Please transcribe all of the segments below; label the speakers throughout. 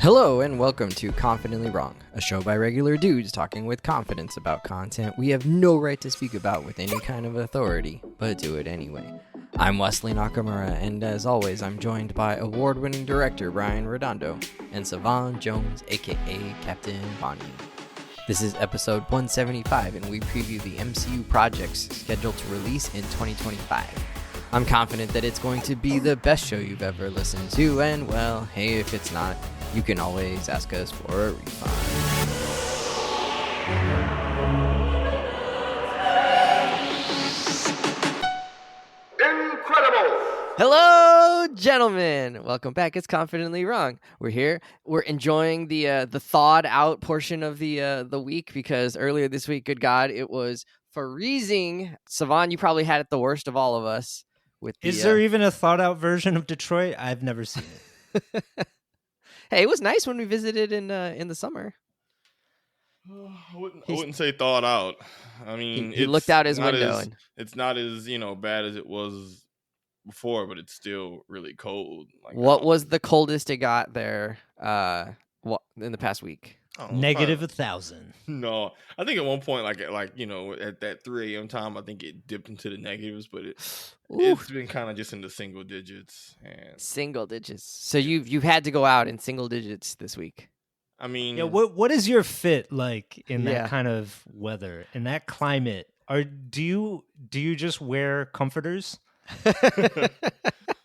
Speaker 1: Hello and welcome to Confidently Wrong, a show by regular dudes talking with confidence about content we have no right to speak about with any kind of authority, but do it anyway. I'm Wesley Nakamura, and as always, I'm joined by award-winning director Brian Redondo and Savon Jones, aka Captain Bonnie. This is episode 175, and we preview the MCU projects scheduled to release in 2025. I'm confident that it's going to be the best show you've ever listened to, and well, hey, if it's not, you can always ask us for a refund.
Speaker 2: Incredible!
Speaker 1: Hello, gentlemen! Welcome back. It's Confidently Wrong. We're here. We're enjoying the thawed out portion of the week because earlier this week, good God, it was freezing. Savon, you probably had it the worst of all of us.
Speaker 3: Is there even a thought out version of Detroit? I've never seen it.
Speaker 1: Hey, it was nice when we visited in the summer.
Speaker 2: I wouldn't say thought out. I mean,
Speaker 1: he looked out his window.
Speaker 2: It's not as bad as it was before, but it's still really cold.
Speaker 1: What was the coldest it got there? In the past week?
Speaker 3: Negative 1,000.
Speaker 2: No, I think at one point, at that 3 a.m. time, I think it dipped into the negatives, but it's been kind of just in the single digits.
Speaker 1: Single digits. So you've had to go out in single digits this week.
Speaker 2: I mean,
Speaker 3: yeah. What is your fit like in that kind of weather, in that climate? Do you just wear comforters?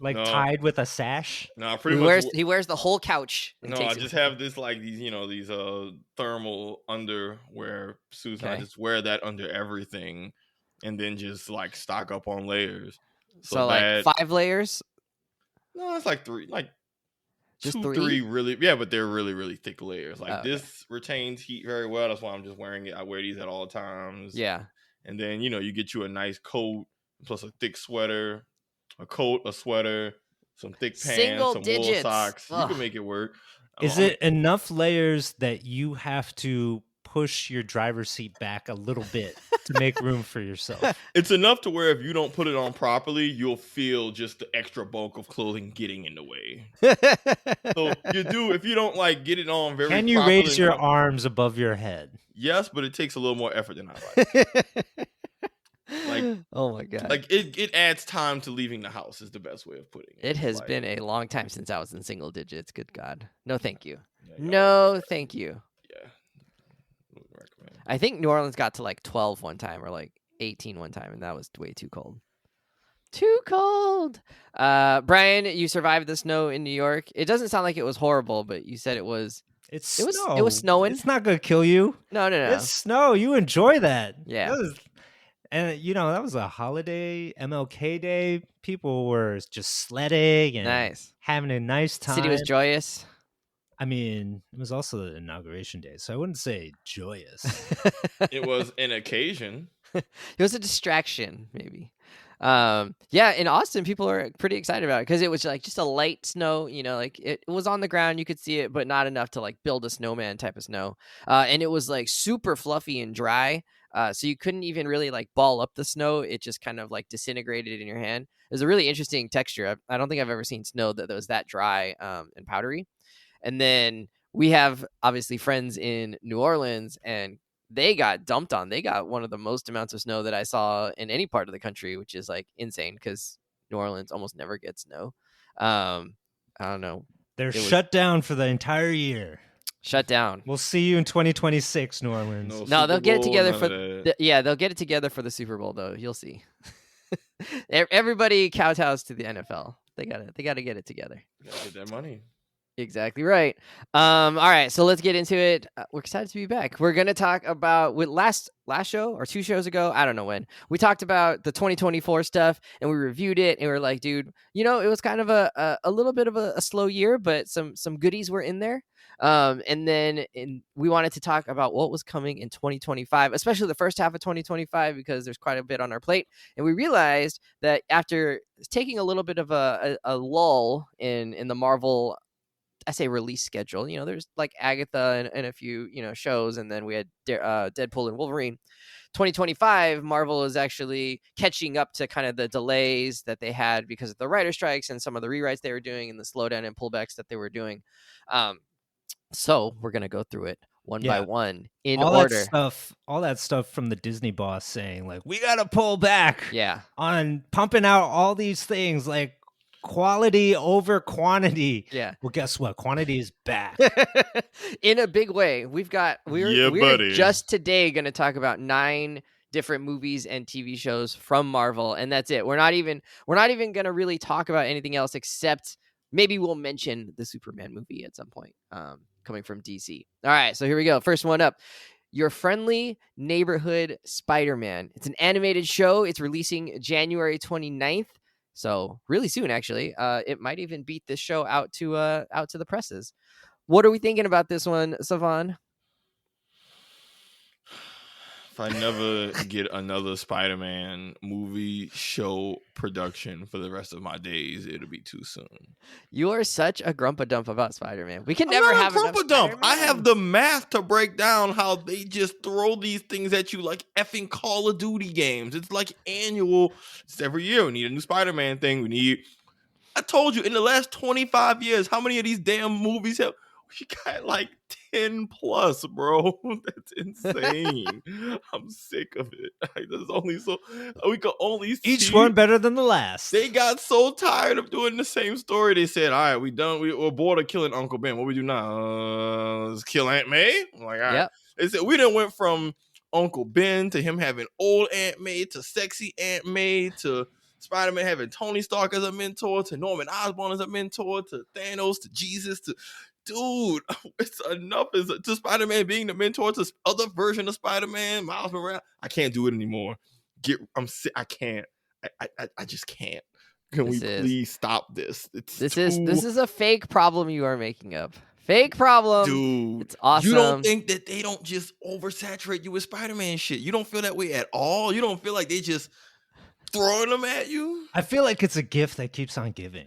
Speaker 3: Tied with a sash?
Speaker 2: No,
Speaker 1: he wears the whole couch.
Speaker 2: No, I just have these thermal underwear suits. Okay. And I just wear that under everything, and then just stock up on layers.
Speaker 1: So 5 layers?
Speaker 2: No, it's 3,
Speaker 1: just
Speaker 2: 2, 3 really. Yeah, but they're really, really thick layers. This retains heat very well. That's why I'm just wearing it. I wear these at all times.
Speaker 1: Yeah,
Speaker 2: and then you get you a nice coat plus a thick sweater. A coat, a sweater, some thick pants, some wool socks. Ugh. You can make it work.
Speaker 3: Is it enough layers that you have to push your driver's seat back a little bit to make room for yourself?
Speaker 2: It's enough to where if you don't put it on properly, you'll feel just the extra bulk of clothing getting in the way. So if you don't get it on very
Speaker 3: Can you
Speaker 2: properly,
Speaker 3: raise your arms above your head?
Speaker 2: Yes, but it takes a little more effort than I like.
Speaker 1: Oh my God.
Speaker 2: It adds time to leaving the house is the best way of putting it.
Speaker 1: It has been a long time since I was in single digits. Good God. No, thank you. No, thank you.
Speaker 2: Yeah. Recommend.
Speaker 1: I think New Orleans got to 12 one time or 18 one time, and that was way too cold. Too cold. Brian, you survived the snow in New York. It doesn't sound like it was horrible, but you said it was. It was snowing.
Speaker 3: It's not going to kill you.
Speaker 1: No.
Speaker 3: It's snow. You enjoy that.
Speaker 1: Yeah.
Speaker 3: And, that was a holiday, MLK Day. People were just sledding and having a nice time.
Speaker 1: City was joyous.
Speaker 3: I mean, it was also the inauguration day, so I wouldn't say joyous.
Speaker 2: It was an occasion.
Speaker 1: It was a distraction, maybe. In Austin, people are pretty excited about it because it was just a light snow. It was on the ground, you could see it, but not enough to build a snowman type of snow. And it was super fluffy and dry. So you couldn't even really ball up the snow. It just kind of disintegrated in your hand. It was a really interesting texture. I don't think I've ever seen snow that was that dry and powdery. And then we have obviously friends in New Orleans, and they got dumped on. They got one of the most amounts of snow that I saw in any part of the country, which is insane because New Orleans almost never gets snow. I don't know.
Speaker 3: They're shut down for the entire year.
Speaker 1: Shut down.
Speaker 3: We'll see you in 2026, New Orleans.
Speaker 1: No, they'll get it together they'll get it together for the Super Bowl though. You'll see. Everybody kowtows to the NFL. They gotta get it together.
Speaker 2: Gotta get that money.
Speaker 1: Exactly right. All right, so let's get into it. We're excited to be back. We're gonna talk about with last show or 2 shows ago, I don't know when, we talked about the 2024 stuff and we reviewed it and we were like, dude, it was kind of a little bit of a slow year, but some goodies were in there. And then we wanted to talk about what was coming in 2025, especially the first half of 2025, because there's quite a bit on our plate. And we realized that after taking a little bit of a lull in the Marvel, I say release schedule, there's Agatha and a few, shows. And then we had Deadpool and Wolverine. 2025, Marvel is actually catching up to kind of the delays that they had because of the writer strikes and some of the rewrites they were doing and the slowdown and pullbacks that they were doing. So we're gonna go through it one by one in
Speaker 3: all
Speaker 1: order.
Speaker 3: All that stuff from the Disney boss saying like, we gotta pull back
Speaker 1: Yeah.
Speaker 3: on pumping out all these things like quality over quantity.
Speaker 1: Yeah.
Speaker 3: Well, guess what? Quantity is back.
Speaker 1: In a big way. We're
Speaker 2: buddy.
Speaker 1: just today gonna talk about 9 different movies and TV shows from Marvel, and that's it. We're not even gonna really talk about anything else except maybe we'll mention the Superman movie at some point, coming from DC. All right, so here we go. First one up. Your Friendly Neighborhood Spider-Man. It's an animated show. It's releasing January 29th. So really soon, actually. It might even beat this show out to the presses. What are we thinking about this one, Savon?
Speaker 2: If I never get another Spider-Man movie, show, production for the rest of my days, it'll be too soon.
Speaker 1: You are such a grumpa-dump about Spider-Man. We can
Speaker 2: I'm
Speaker 1: never
Speaker 2: not
Speaker 1: have
Speaker 2: a grumpa-dump. I have the math to break down how they just throw these things at you like effing Call of Duty games. It's like annual. It's every year. We need a new Spider-Man thing. I told you, in the last 25 years, how many of these damn movies have... We got like 10 plus, bro. That's insane. I'm sick of it. There's only we could only see
Speaker 3: each one better than the last.
Speaker 2: They got so tired of doing the same story. They said, "All right, we're bored of killing Uncle Ben. What we do now? Let's kill Aunt May." I'm like, all right. Yep. They said we done went from Uncle Ben to him having old Aunt May to sexy Aunt May to Spider-Man having Tony Stark as a mentor to Norman Osborn as a mentor to Thanos to Jesus to... Dude, it's enough. To Spider-Man being the mentor to other version of Spider-Man, Miles Morales. I can't do it anymore. I'm sick. I can't. I just can't. Can we please stop this? This
Speaker 1: is a fake problem you are making up. Fake problem.
Speaker 2: Dude.
Speaker 1: It's awesome.
Speaker 2: You don't think that they don't just oversaturate you with Spider-Man shit? You don't feel that way at all? You don't feel like they just throwing them at you?
Speaker 3: I feel like it's a gift that keeps on giving.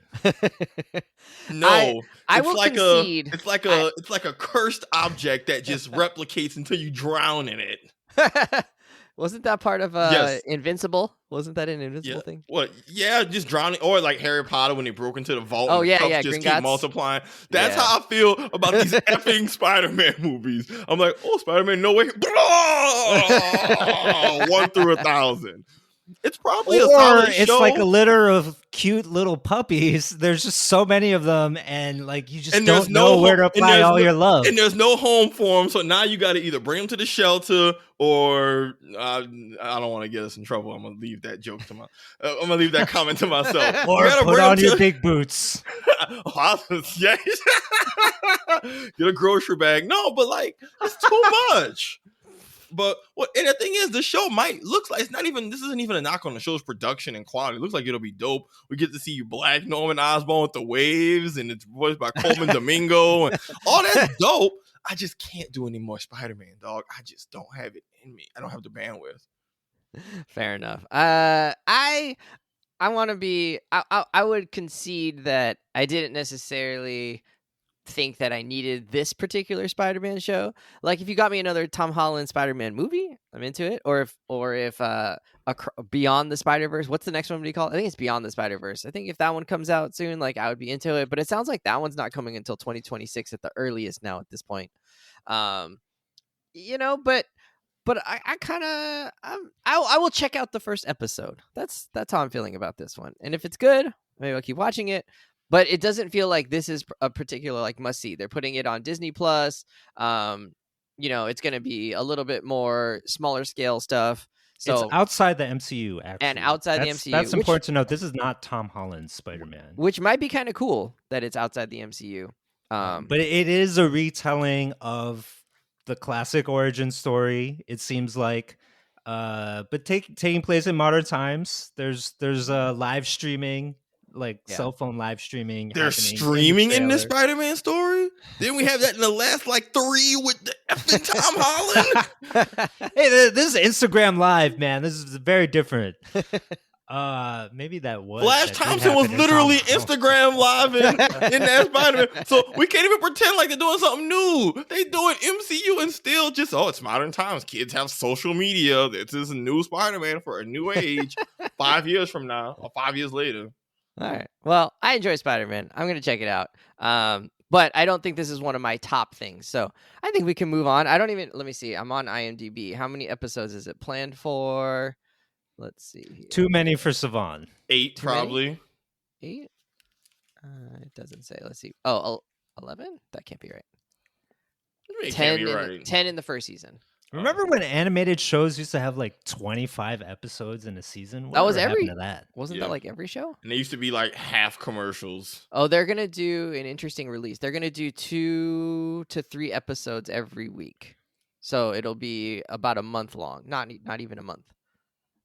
Speaker 2: No,
Speaker 1: I will concede.
Speaker 2: It's like a cursed object that just replicates until you drown in it.
Speaker 1: Wasn't that part of Invincible? Wasn't that an Invincible thing?
Speaker 2: What? Yeah, just drowning, or like Harry Potter when they broke into the vault.
Speaker 1: Oh,
Speaker 2: and
Speaker 1: yeah,
Speaker 2: the
Speaker 1: yeah.
Speaker 2: just keep multiplying. That's how I feel about these effing Spider-Man movies. I'm like, oh, Spider-Man, no way. 1 through 1,000. It's probably a solid
Speaker 3: it's
Speaker 2: show.
Speaker 3: Like a litter of cute little puppies. There's just so many of them, and like you just don't know where to apply all your love.
Speaker 2: And there's no home for them, so now you got to either bring them to the shelter or I don't want to get us in trouble. I'm gonna leave that joke to I'm gonna leave that comment to myself.
Speaker 3: Or put on your big boots.
Speaker 2: Yeah. Get a grocery bag. No, but like it's too much. But and the thing is, the show looks like this isn't even a knock on the show's production and quality. It looks like it'll be dope. We get to see Black Norman Osborn with the waves, and it's voiced by Coleman Domingo, and all that's dope. I just can't do any more Spider-Man, dog. I just don't have it in me. I don't have the bandwidth.
Speaker 1: Fair enough. I want to be. I would concede that I didn't necessarily think that I needed this particular Spider-Man show. Like if you got me another Tom Holland Spider-Man movie, I'm into it. Or if Beyond the Spider-Verse, what's the next one? What do you call it? I think it's Beyond the Spider-Verse. I think if that one comes out soon, like I would be into it. But it sounds like that one's not coming until 2026 at the earliest now at this point. But I will check out the first episode. That's how I'm feeling about this one. And if it's good, maybe I'll keep watching it. But it doesn't feel like this is a particular like must see. They're putting it on Disney Plus. It's going to be a little bit more smaller scale stuff. So
Speaker 3: it's outside the MCU, actually.
Speaker 1: And outside the MCU.
Speaker 3: That's important to note. This is not Tom Holland's Spider-Man.
Speaker 1: Which might be kind of cool that it's outside the MCU.
Speaker 3: But it is a retelling of the classic origin story, it seems like. But taking place in modern times. There's live streaming. Cell phone live streaming.
Speaker 2: They're streaming in this Spider-Man story? Didn't we have that in the last 3 with the effing Tom Holland?
Speaker 3: Hey, this is Instagram Live, man. This is very different. Maybe that was
Speaker 2: Flash Thompson was literally Instagram Live in that Spider-Man. So we can't even pretend like they're doing something new. They doing MCU and still just it's modern times. Kids have social media. This is a new Spider-Man for a new age 5 years from now or 5 years later.
Speaker 1: All right. Well, I enjoy Spider-Man. I'm going to check it out. But I don't think this is one of my top things. So I think we can move on. Let me see. I'm on IMDb. How many episodes is it planned for? Let's see here.
Speaker 3: Too many for Savon.
Speaker 2: 8 probably.
Speaker 1: 8? It doesn't say. Let's see. Oh, 11? That can't be right. 10 in the first season.
Speaker 3: Remember when animated shows used to have like 25 episodes in a season?
Speaker 1: That was
Speaker 3: happened to that?
Speaker 1: Wasn't that like every show?
Speaker 2: And they used to be like half commercials.
Speaker 1: Oh, they're going to do an interesting release. They're going to do 2 to 3 episodes every week. So it'll be about a month long. Not even a month.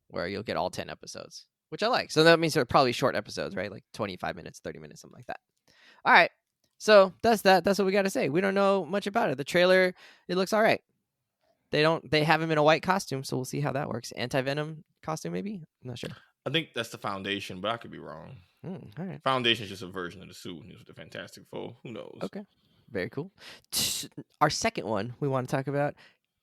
Speaker 1: Where you'll get all 10 episodes, which I like. So that means they're probably short episodes, right? Like 25 minutes, 30 minutes, something like that. All right. So that's that. That's what we got to say. We don't know much about it. The trailer, it looks all right. They have him in a white costume, so we'll see how that works. Anti-Venom costume, maybe? I'm not sure.
Speaker 2: I think that's the Foundation, but I could be wrong.
Speaker 1: All right.
Speaker 2: Foundation is just a version of the suit. He was the Fantastic Four. Who knows?
Speaker 1: Okay. Very cool. Our second one we want to talk about.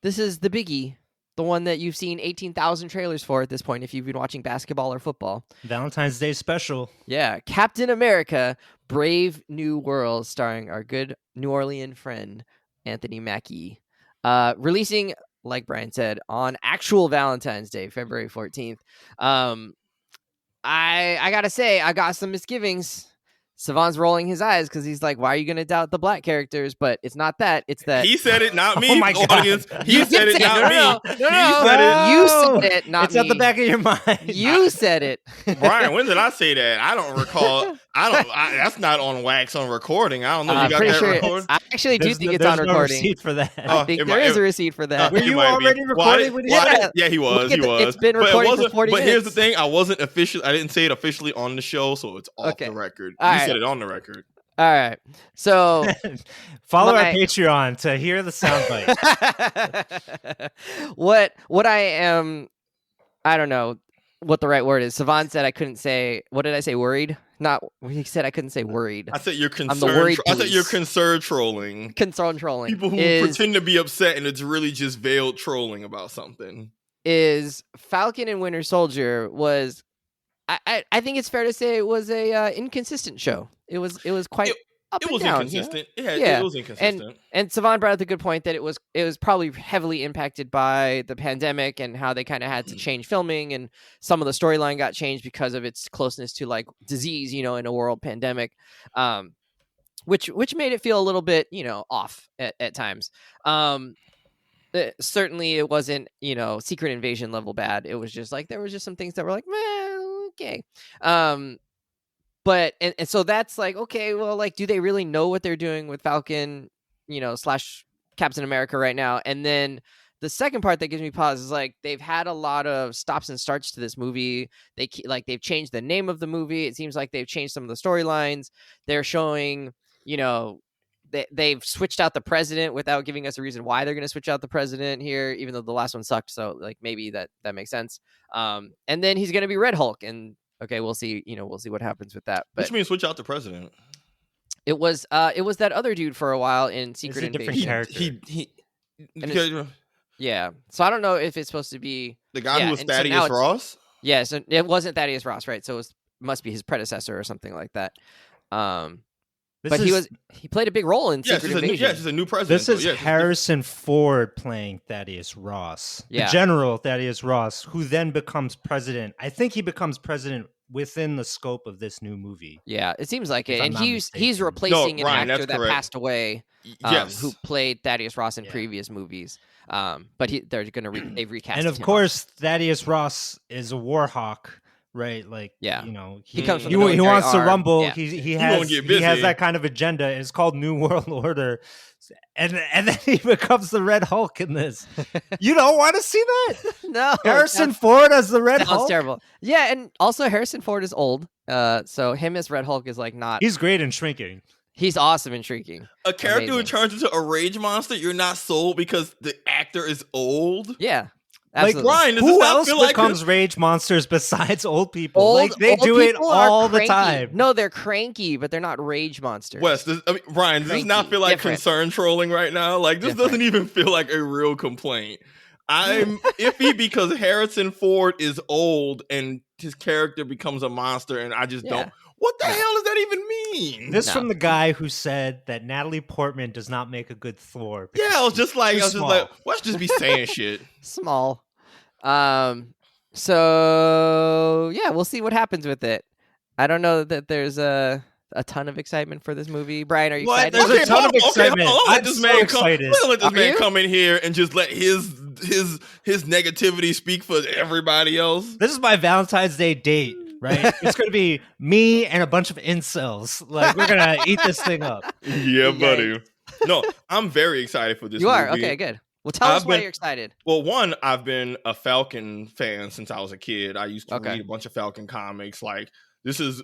Speaker 1: This is the biggie. The one that you've seen 18,000 trailers for at this point if you've been watching basketball or football.
Speaker 3: Valentine's Day special.
Speaker 1: Yeah. Captain America, Brave New World, starring our good New Orleans friend, Anthony Mackie. Releasing, like Brian said, on actual Valentine's Day, February 14th. I gotta say, I got some misgivings. Savon's rolling his eyes because he's like, why are you going to doubt the black characters? But it's not that. It's that.
Speaker 2: He said it, not me.
Speaker 3: Oh my God.
Speaker 2: Audience. He said it, not me.
Speaker 1: No.
Speaker 2: He said it.
Speaker 1: You said it, not
Speaker 3: it's
Speaker 1: me.
Speaker 3: at the back of your mind.
Speaker 1: You said it.
Speaker 2: Brian, when did I say that? I don't recall. That's not on wax on recording. I don't know. You got
Speaker 1: pretty
Speaker 2: that
Speaker 1: sure
Speaker 2: recorded?
Speaker 1: I actually do think it's on
Speaker 3: no
Speaker 1: recording.
Speaker 3: receipt for that.
Speaker 1: I think there is a receipt for that.
Speaker 3: Were you already recording when you said it?
Speaker 2: Yeah, he was.
Speaker 1: It's been recording for 40 minutes.
Speaker 2: But here's the thing. I didn't say it officially on the show, so it's off the record. You said it on the record.
Speaker 1: All right. So
Speaker 3: follow our Patreon to hear the soundbite.
Speaker 1: What I am, I don't know what the right word is. Savon said I couldn't say, what did I say? Worried? He said I couldn't say worried.
Speaker 2: I said you're concerned.
Speaker 1: I'm the worried
Speaker 2: I said you're concerned trolling.
Speaker 1: Concerned trolling.
Speaker 2: People who pretend to be upset and it's really just veiled trolling about something.
Speaker 1: Is Falcon and Winter Soldier was, I think it's fair to say it was a inconsistent show. It was quite up and down.
Speaker 2: Inconsistent.
Speaker 1: Yeah.
Speaker 2: It was inconsistent.
Speaker 1: And Savon brought up the good point that it was probably heavily impacted by the pandemic and how they kind of had to change filming, and some of the storyline got changed because of its closeness to like disease, in a world pandemic, which made it feel a little bit, off at times. Certainly it wasn't, Secret Invasion level bad. It was just like, there was just some things that were like, okay. But and so that's like, okay, well, like, do they really know what they're doing with Falcon, / Captain America right now? And then the second part that gives me pause is like, they've had a lot of stops and starts to this movie. They've changed the name of the movie. It seems like they've changed some of the storylines. They're showing, they've switched out the president without giving us a reason why they're going to switch out the president here, even though the last one sucked. So like, maybe that makes sense. And then he's going to be Red Hulk, and okay, we'll see. We'll see what happens with that. But
Speaker 2: which means switch out the president.
Speaker 1: It was that other dude for a while in Secret Invasion.
Speaker 3: Character.
Speaker 1: Yeah. So I don't know if it's supposed to be
Speaker 2: the guy who was Thaddeus Ross.
Speaker 1: Yeah. So it wasn't Thaddeus Ross, right? So it must be his predecessor or something like that. But he played a big role in Secret Invasion.
Speaker 2: He's a new president.
Speaker 3: This is Harrison Ford playing Thaddeus Ross, the General Thaddeus Ross, who then becomes president. I think he becomes president within the scope of this new movie.
Speaker 1: Yeah, it seems like it. And he's replacing an actor that passed away, who played Thaddeus Ross in previous movies. But they've recast.
Speaker 3: And of course, Thaddeus Ross is a war hawk. Right, like
Speaker 1: he comes from
Speaker 3: he wants to rumble.
Speaker 1: Yeah.
Speaker 3: He has that kind of agenda. It's called New World Order, and then he becomes the Red Hulk in this. You don't want to see that?
Speaker 1: No,
Speaker 3: Harrison Ford as the Red Hulk.
Speaker 1: Sounds terrible. Yeah, and also Harrison Ford is old, so him as Red Hulk is like not.
Speaker 3: He's great in Shrinking.
Speaker 1: He's awesome in Shrinking.
Speaker 2: A character who turns into a rage monster, you're not sold because the actor is old.
Speaker 1: Yeah.
Speaker 2: Absolutely. Like Brian,
Speaker 3: who else becomes rage monsters besides old people? They do it all the time.
Speaker 1: No, they're cranky, but they're not rage monsters.
Speaker 2: Wes, Brian, does this not feel like concern trolling right now? Like this doesn't even feel like a real complaint. I'm iffy because Harrison Ford is old and his character becomes a monster, and I just don't. What the hell does that even mean?
Speaker 3: This from the guy who said that Natalie Portman does not make a good Thor.
Speaker 2: Yeah, I was just like, let's just be saying shit.
Speaker 1: Small. So yeah, we'll see what happens with it. I don't know that there's a ton of excitement for this movie. Brian, are you excited?
Speaker 3: There's a ton of excitement.
Speaker 2: Let this man
Speaker 3: Excited.
Speaker 2: come in here and just let his negativity speak for everybody else.
Speaker 3: This is my Valentine's Day date, right? It's gonna be me and a bunch of incels. Like, we're gonna eat this thing up.
Speaker 2: Yeah, buddy. No, I'm very excited for this.
Speaker 1: You
Speaker 2: movie.
Speaker 1: are? Okay, good. Well, tell us why you're excited.
Speaker 2: Well, one, I've been a Falcon fan since I was a kid. I used to read a bunch of Falcon comics. Like, this is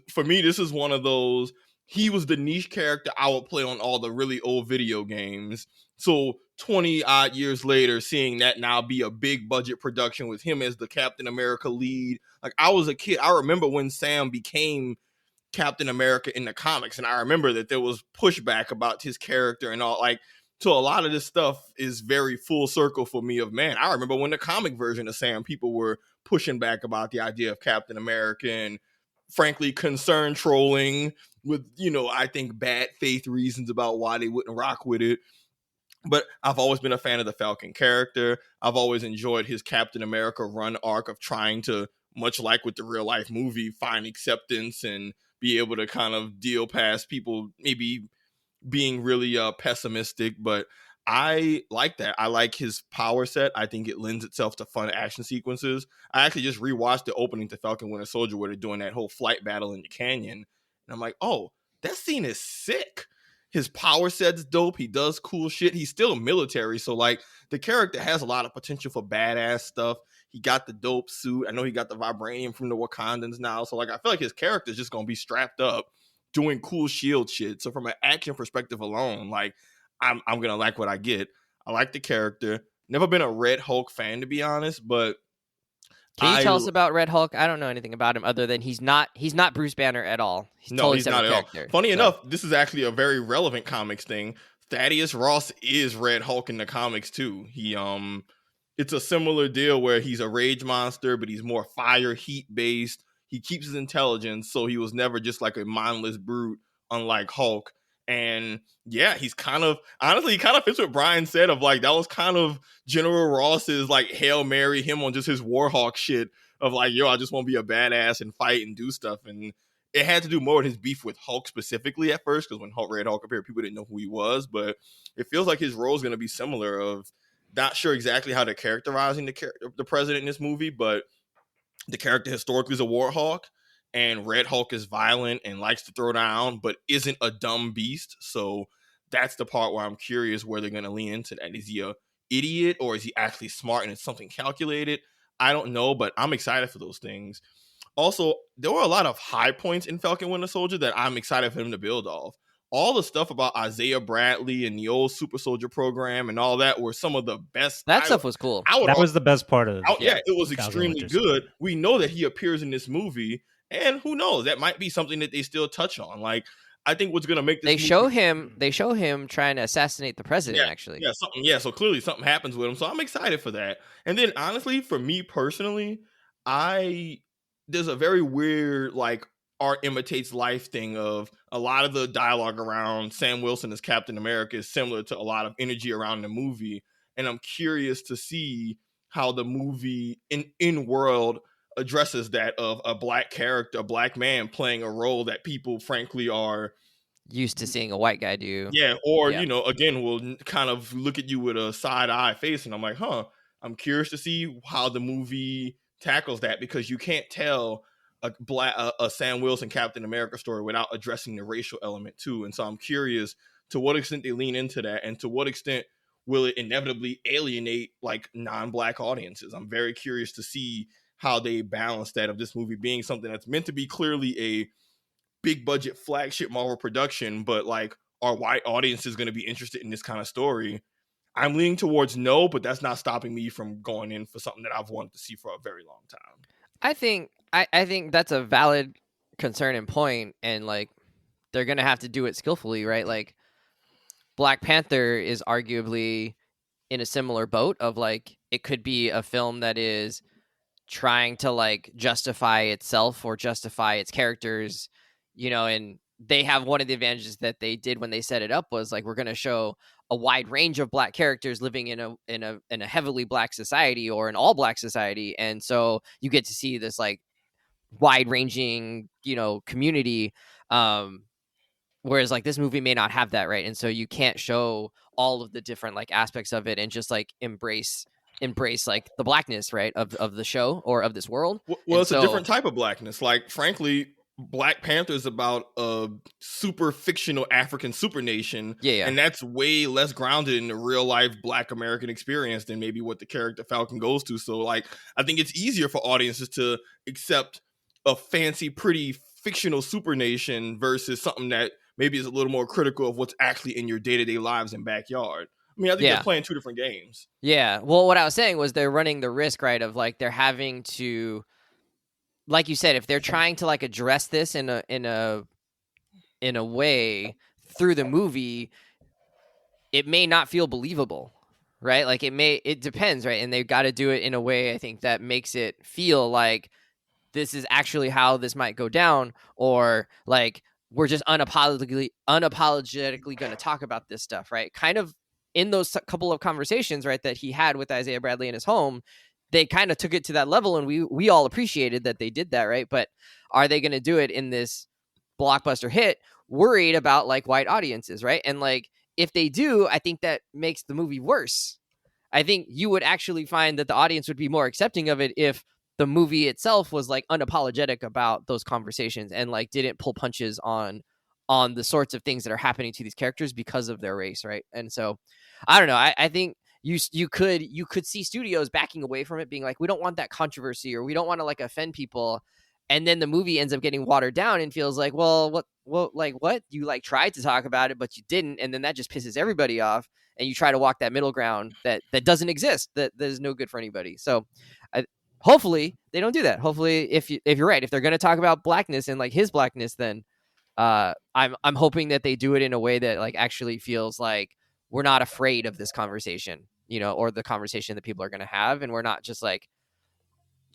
Speaker 2: one of those. He was the niche character I would play on all the really old video games. So 20 odd years later, seeing that now be a big budget production with him as the Captain America lead. Like, I was a kid. I remember when Sam became Captain America in the comics, and I remember that there was pushback about his character and all. Like, so a lot of this stuff is very full circle for me. I remember when the comic version of Sam, people were pushing back about the idea of Captain America and, frankly, concern trolling with, I think bad faith reasons about why they wouldn't rock with it. But I've always been a fan of the Falcon character. I've always enjoyed his Captain America run arc of trying to, much like with the real life movie, find acceptance and be able to kind of deal past people maybe being really pessimistic. But I like that. I like his power set. I think it lends itself to fun action sequences. I actually just rewatched the opening to Falcon Winter Soldier where they're doing that whole flight battle in the canyon. And I'm like, oh, that scene is sick. His power set's dope. He does cool shit. He's still military. So, like, the character has a lot of potential for badass stuff. He got the dope suit. I know he got the vibranium from the Wakandans now. So, like, I feel like his character is just going to be strapped up doing cool shield shit. So, from an action perspective alone, like, I'm going to like what I get. I like the character. Never been a Red Hulk fan, to be honest, but
Speaker 1: can you tell us about Red Hulk? I don't know anything about him other than he's not Bruce Banner at all. He's not at all.
Speaker 2: Funny enough, this is actually a very relevant comics thing. Thaddeus Ross is Red Hulk in the comics too. He it's a similar deal where he's a rage monster, but he's more fire, heat based. He keeps his intelligence, so he was never just like a mindless brute, unlike Hulk. And yeah, he's kind of fits what Brian said of like, that was kind of General Ross's like Hail Mary, him on just his Warhawk shit of like, yo, I just want to be a badass and fight and do stuff. And it had to do more with his beef with Hulk specifically at first, because when Red Hulk appeared, people didn't know who he was. But it feels like his role is going to be similar. Of not sure exactly how they're characterizing the president in this movie, but the character historically is a Warhawk. And Red Hulk is violent and likes to throw down, but isn't a dumb beast. So that's the part where I'm curious where they're going to lean into that. Is he a idiot or is he actually smart and it's something calculated? I don't know, but I'm excited for those things. Also, there were a lot of high points in Falcon Winter Soldier that I'm excited for him to build off. All the stuff about Isaiah Bradley and the old Super Soldier program and all that were some of the best.
Speaker 1: That stuff was cool.
Speaker 3: That was the best part of it.
Speaker 2: Yeah, it was extremely good. We know that he appears in this movie. And who knows? That might be something that they still touch on. Like, I think what's going to make this
Speaker 1: They show him trying to assassinate the president, actually.
Speaker 2: Yeah, so clearly something happens with him. So I'm excited for that. And then, honestly, for me personally, there's a very weird, like, art imitates life thing of a lot of the dialogue around Sam Wilson as Captain America is similar to a lot of energy around the movie. And I'm curious to see how the movie in world addresses that of a black character, a black man playing a role that people frankly are
Speaker 1: used to seeing a white guy do.
Speaker 2: Yeah. Or, again, will kind of look at you with a side eye face. And I'm like, I'm curious to see how the movie tackles that, because you can't tell a Sam Wilson Captain America story without addressing the racial element too. And so I'm curious to what extent they lean into that, and to what extent will it inevitably alienate like non-black audiences. I'm very curious to see how they balance that, of this movie being something that's meant to be clearly a big budget flagship Marvel production, but like, are white audiences going to be interested in this kind of story? I'm leaning towards no, but that's not stopping me from going in for something that I've wanted to see for a very long time.
Speaker 1: I think that's a valid concern and point, and like, they're going to have to do it skillfully, right? Like, Black Panther is arguably in a similar boat of like, it could be a film that is trying to like justify itself or justify its characters, and they have one of the advantages that they did when they set it up was like, we're going to show a wide range of Black characters living in a heavily Black society or an all Black society. And so you get to see this like wide ranging, community. Whereas like this movie may not have that, right? And so you can't show all of the different like aspects of it and just like embrace like the Blackness, right, of the show or of this world.
Speaker 2: Well, it's a different type of Blackness. Like, frankly, Black Panther is about a super fictional African super nation.
Speaker 1: Yeah.
Speaker 2: And that's way less grounded in the real life Black American experience than maybe what the character Falcon goes to. So like, I think it's easier for audiences to accept a fancy, pretty fictional super nation versus something that maybe is a little more critical of what's actually in your day-to-day lives and backyard. I mean, I think they're playing two different games.
Speaker 1: Yeah. Well, what I was saying was they're running the risk, right, of like they're having to, like you said, if they're trying to like address this in a way through the movie, it may not feel believable, right? Like it depends, right? And they've got to do it in a way, I think, that makes it feel like this is actually how this might go down, or like we're just unapologetically going to talk about this stuff, right? Kind of in those couple of conversations, right, that he had with Isaiah Bradley in his home, they kind of took it to that level, and we all appreciated that they did that, right? But are they going to do it in this blockbuster hit, worried about like white audiences, right? And like if they do, I think that makes the movie worse. I think you would actually find that the audience would be more accepting of it if the movie itself was like unapologetic about those conversations and like didn't pull punches on the sorts of things that are happening to these characters because of their race, right? And so I don't know. I think you could see studios backing away from it, being like, we don't want that controversy, or we don't want to like offend people. And then the movie ends up getting watered down and feels like, well, what you like tried to talk about it, but you didn't. And then that just pisses everybody off. And you try to walk that middle ground that doesn't exist, that is no good for anybody. So hopefully they don't do that. Hopefully, if you're right, if they're going to talk about Blackness and like his Blackness, then I'm hoping that they do it in a way that like actually feels like we're not afraid of this conversation, or the conversation that people are going to have. And we're not just like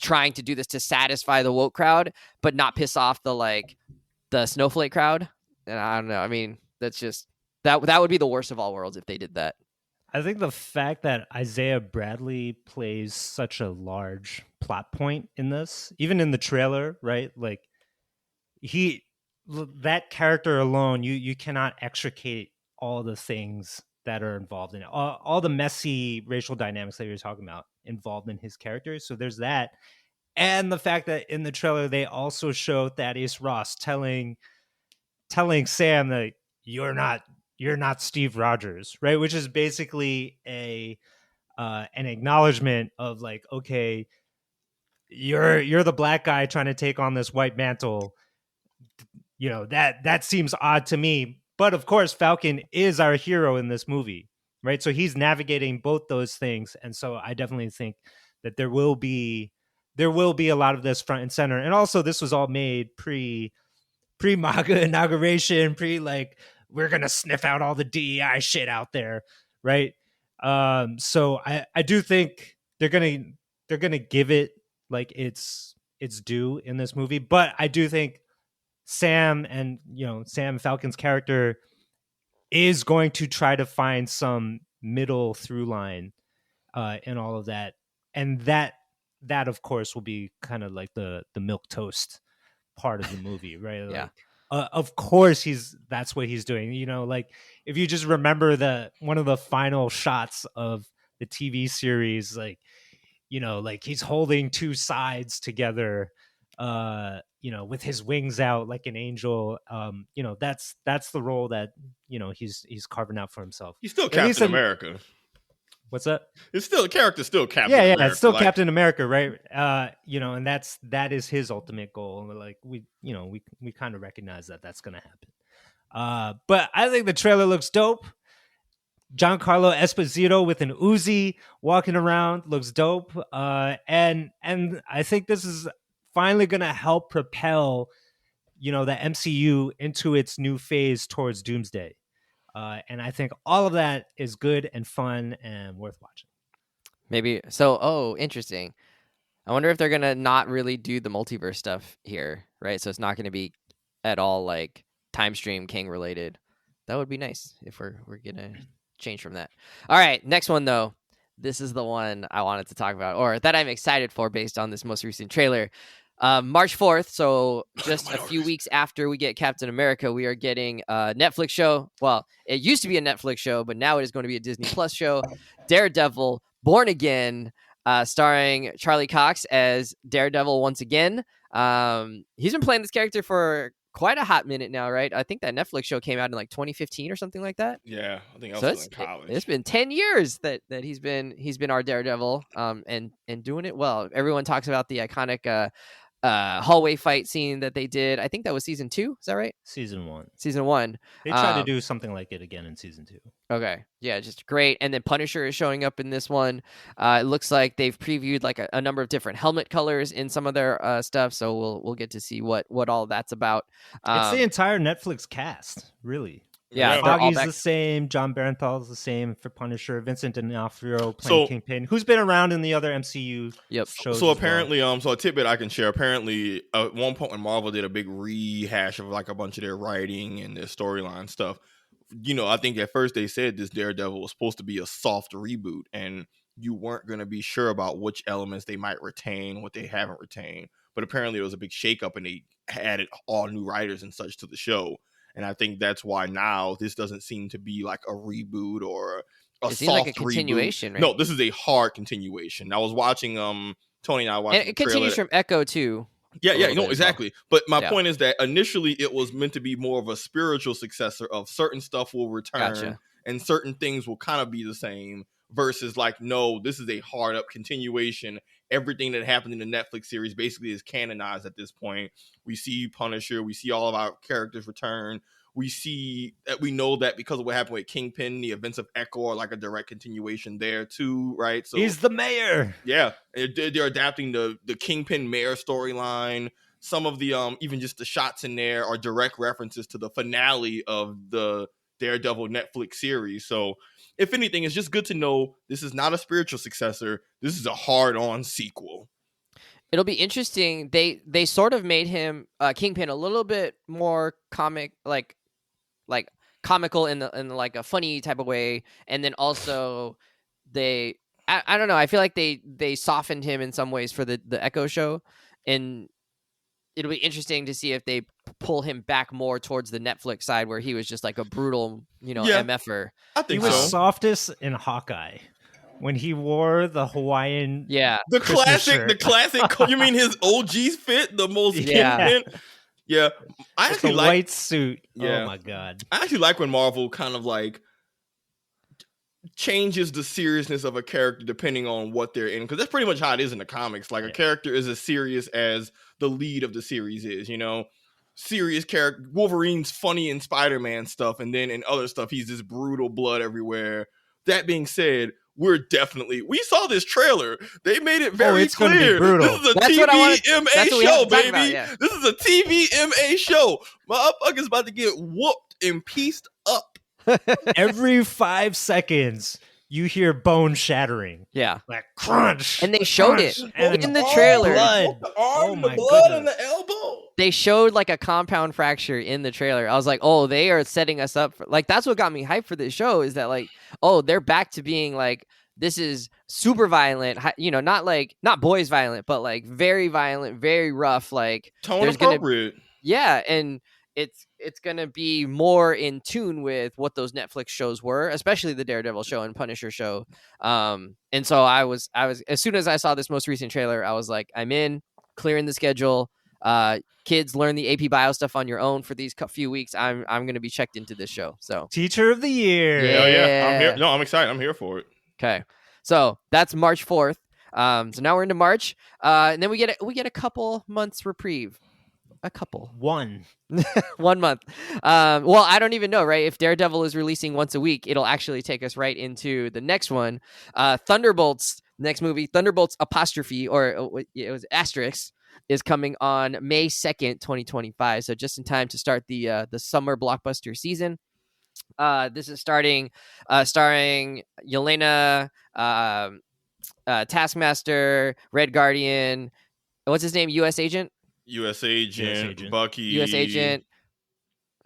Speaker 1: trying to do this to satisfy the woke crowd, but not piss off the snowflake crowd. And I don't know. I mean, that's just, that would be the worst of all worlds if they did that.
Speaker 3: I think the fact that Isaiah Bradley plays such a large plot point in this, even in the trailer, right? Like that character alone, you cannot extricate all the things that are involved in it. All the messy racial dynamics that you're talking about involved in his character. So there's that. And the fact that in the trailer, they also show Thaddeus Ross telling Sam that you're not Steve Rogers, right? Which is basically an acknowledgement of like, okay, you're the black guy trying to take on this white mantle. That seems odd to me. But of course, Falcon is our hero in this movie, right? So he's navigating both those things. And so I definitely think that there will be a lot of this front and center. And also this was all made pre-MAGA inauguration, like we're going to sniff out all the DEI shit out there, right? So I do think they're going to give it like its due in this movie, but I do think Sam Falcon's character is going to try to find some middle through line in all of that, and that of course will be kind of like the milquetoast part of the movie, right?
Speaker 1: Yeah.
Speaker 3: Of course that's what he's doing. Like if you just remember one of the final shots of the TV series, like he's holding two sides together, with his wings out like an angel. That's the role that he's carving out for himself.
Speaker 2: He's still Captain America.
Speaker 3: What's that?
Speaker 2: It's still the character's still Captain
Speaker 3: America.
Speaker 2: Yeah,
Speaker 3: it's still Captain America, right? And that is his ultimate goal. And like we kind of recognize that that's gonna happen. But I think the trailer looks dope. Giancarlo Esposito with an Uzi walking around looks dope. And I think this is finally gonna help propel, the MCU into its new phase towards Doomsday. And I think all of that is good and fun and worth watching.
Speaker 1: Maybe so. Oh, interesting. I wonder if they're gonna not really do the multiverse stuff here, right? So it's not gonna be at all like time stream King related. That would be nice if we're gonna change from that. All right, next one though. This is the one I wanted to talk about, or that I'm excited for based on this most recent trailer. March 4th, so just a few weeks after we get Captain America, we are getting a Netflix show. Well, it used to be a Netflix show, but now it is going to be a Disney Plus show. Daredevil, Born Again, starring Charlie Cox as Daredevil once again. He's been playing this character for quite a hot minute now, right? I think that Netflix show came out in like 2015 or something like that.
Speaker 2: Yeah, I think I was in college.
Speaker 1: It's been 10 years that he's been our Daredevil, and doing it well. Everyone talks about the iconic hallway fight scene that they did. I think that was season 2. Is that right?
Speaker 3: Season 1.
Speaker 1: Season 1.
Speaker 3: They tried to do something like it again in season 2.
Speaker 1: Okay. Yeah, just great. And then Punisher is showing up in this one. It looks like they've previewed like a number of different helmet colors in some of their stuff. So we'll get to see what all that's about.
Speaker 3: It's the entire Netflix cast, really.
Speaker 1: Yeah,
Speaker 3: Foggy's the same. John Barenthal's the same for Punisher. Vincent D'Onofrio playing Kingpin, who's been around in the other MCU shows.
Speaker 2: So apparently, so a tidbit I can share. Apparently, at one point when Marvel did a big rehash of like a bunch of their writing and their storyline stuff, I think at first they said this Daredevil was supposed to be a soft reboot, and you weren't going to be sure about which elements they might retain, what they haven't retained. But apparently, it was a big shakeup, and they added all new writers and such to the show. And I think that's why now this doesn't seem to be like a reboot or a soft
Speaker 1: like a continuation,
Speaker 2: reboot.
Speaker 1: Right?
Speaker 2: No, this is a hard continuation. I was watching Tony and I watched.
Speaker 1: And it continues from Echo too.
Speaker 2: Yeah, exactly. But my point is that initially it was meant to be more of a spiritual successor of certain stuff will return and certain things will kind of be the same versus like, no, this is a hard up continuation. Everything that happened in the Netflix series basically is canonized at this point. We see Punisher. We see all of our characters return. We see that we know that because of what happened with Kingpin, the events of Echo are like a direct continuation there too, right? So
Speaker 3: he's the mayor.
Speaker 2: Yeah, they're adapting the Kingpin mayor storyline. Some of the even just the shots in there are direct references to the finale of the Daredevil Netflix series. So if anything, it's just good to know this is not a spiritual successor. This is a hard-on sequel.
Speaker 1: It'll be interesting. They sort of made him Kingpin a little bit more comic, like comical in like a funny type of way, and then also I don't know. I feel like they softened him in some ways for the Echo show, and it'll be interesting to see if they pull him back more towards the Netflix side where he was just like a brutal, MFer.
Speaker 2: I think
Speaker 3: he was softest in Hawkeye when he wore the Hawaiian.
Speaker 1: Yeah.
Speaker 2: The classic. You mean his OG's fit? The most Kingpin? Yeah. I actually
Speaker 3: like white suit. Yeah. Oh my God.
Speaker 2: I actually like when Marvel kind of like changes the seriousness of a character depending on what they're in, because that's pretty much how it is in the comics. Like a character is as serious as the lead of the series is, serious character. Wolverine's funny in Spider-Man stuff, and then in other stuff he's this brutal, blood everywhere. That being said, we saw this trailer. They made it very clear. This is a TVMA show, baby. This is a TVMA show. Motherfuckers about to get whooped and pieced up.
Speaker 3: Every 5 seconds, you hear bone shattering.
Speaker 1: Yeah.
Speaker 3: Like crunch.
Speaker 1: And they showed it in the trailer.
Speaker 2: The arm, the blood, and the elbow.
Speaker 1: They showed like a compound fracture in the trailer. I was like, oh, they are setting us up for, like, that's what got me hyped for this show, is that like, oh, they're back to being like, this is super violent, not boys violent, but like very violent, very rough, like
Speaker 2: tone appropriate.
Speaker 1: And it's gonna be more in tune with what those Netflix shows were, especially the Daredevil show and Punisher show. And so I was as soon as I saw this most recent trailer, I was like, I'm in, clearing the schedule. Kids, learn the AP Bio stuff on your own for these few weeks. I'm gonna be checked into this show. So
Speaker 3: Teacher of the Year.
Speaker 2: Yeah. I'm here. No, I'm excited. I'm here for it.
Speaker 1: Okay, so that's March 4th. So now we're into March, and then we get a couple months reprieve.
Speaker 3: One
Speaker 1: month. Well, I don't even know, right? If Daredevil is releasing once a week, it'll actually take us right into the next one. Thunderbolts, next movie, Thunderbolts apostrophe, or it was asterisk, is coming on May 2nd, 2025. So just in time to start the summer blockbuster season. This is starring Yelena, Taskmaster, Red Guardian. What's his name? U.S. Agent,
Speaker 2: Bucky.
Speaker 1: U.S. Agent.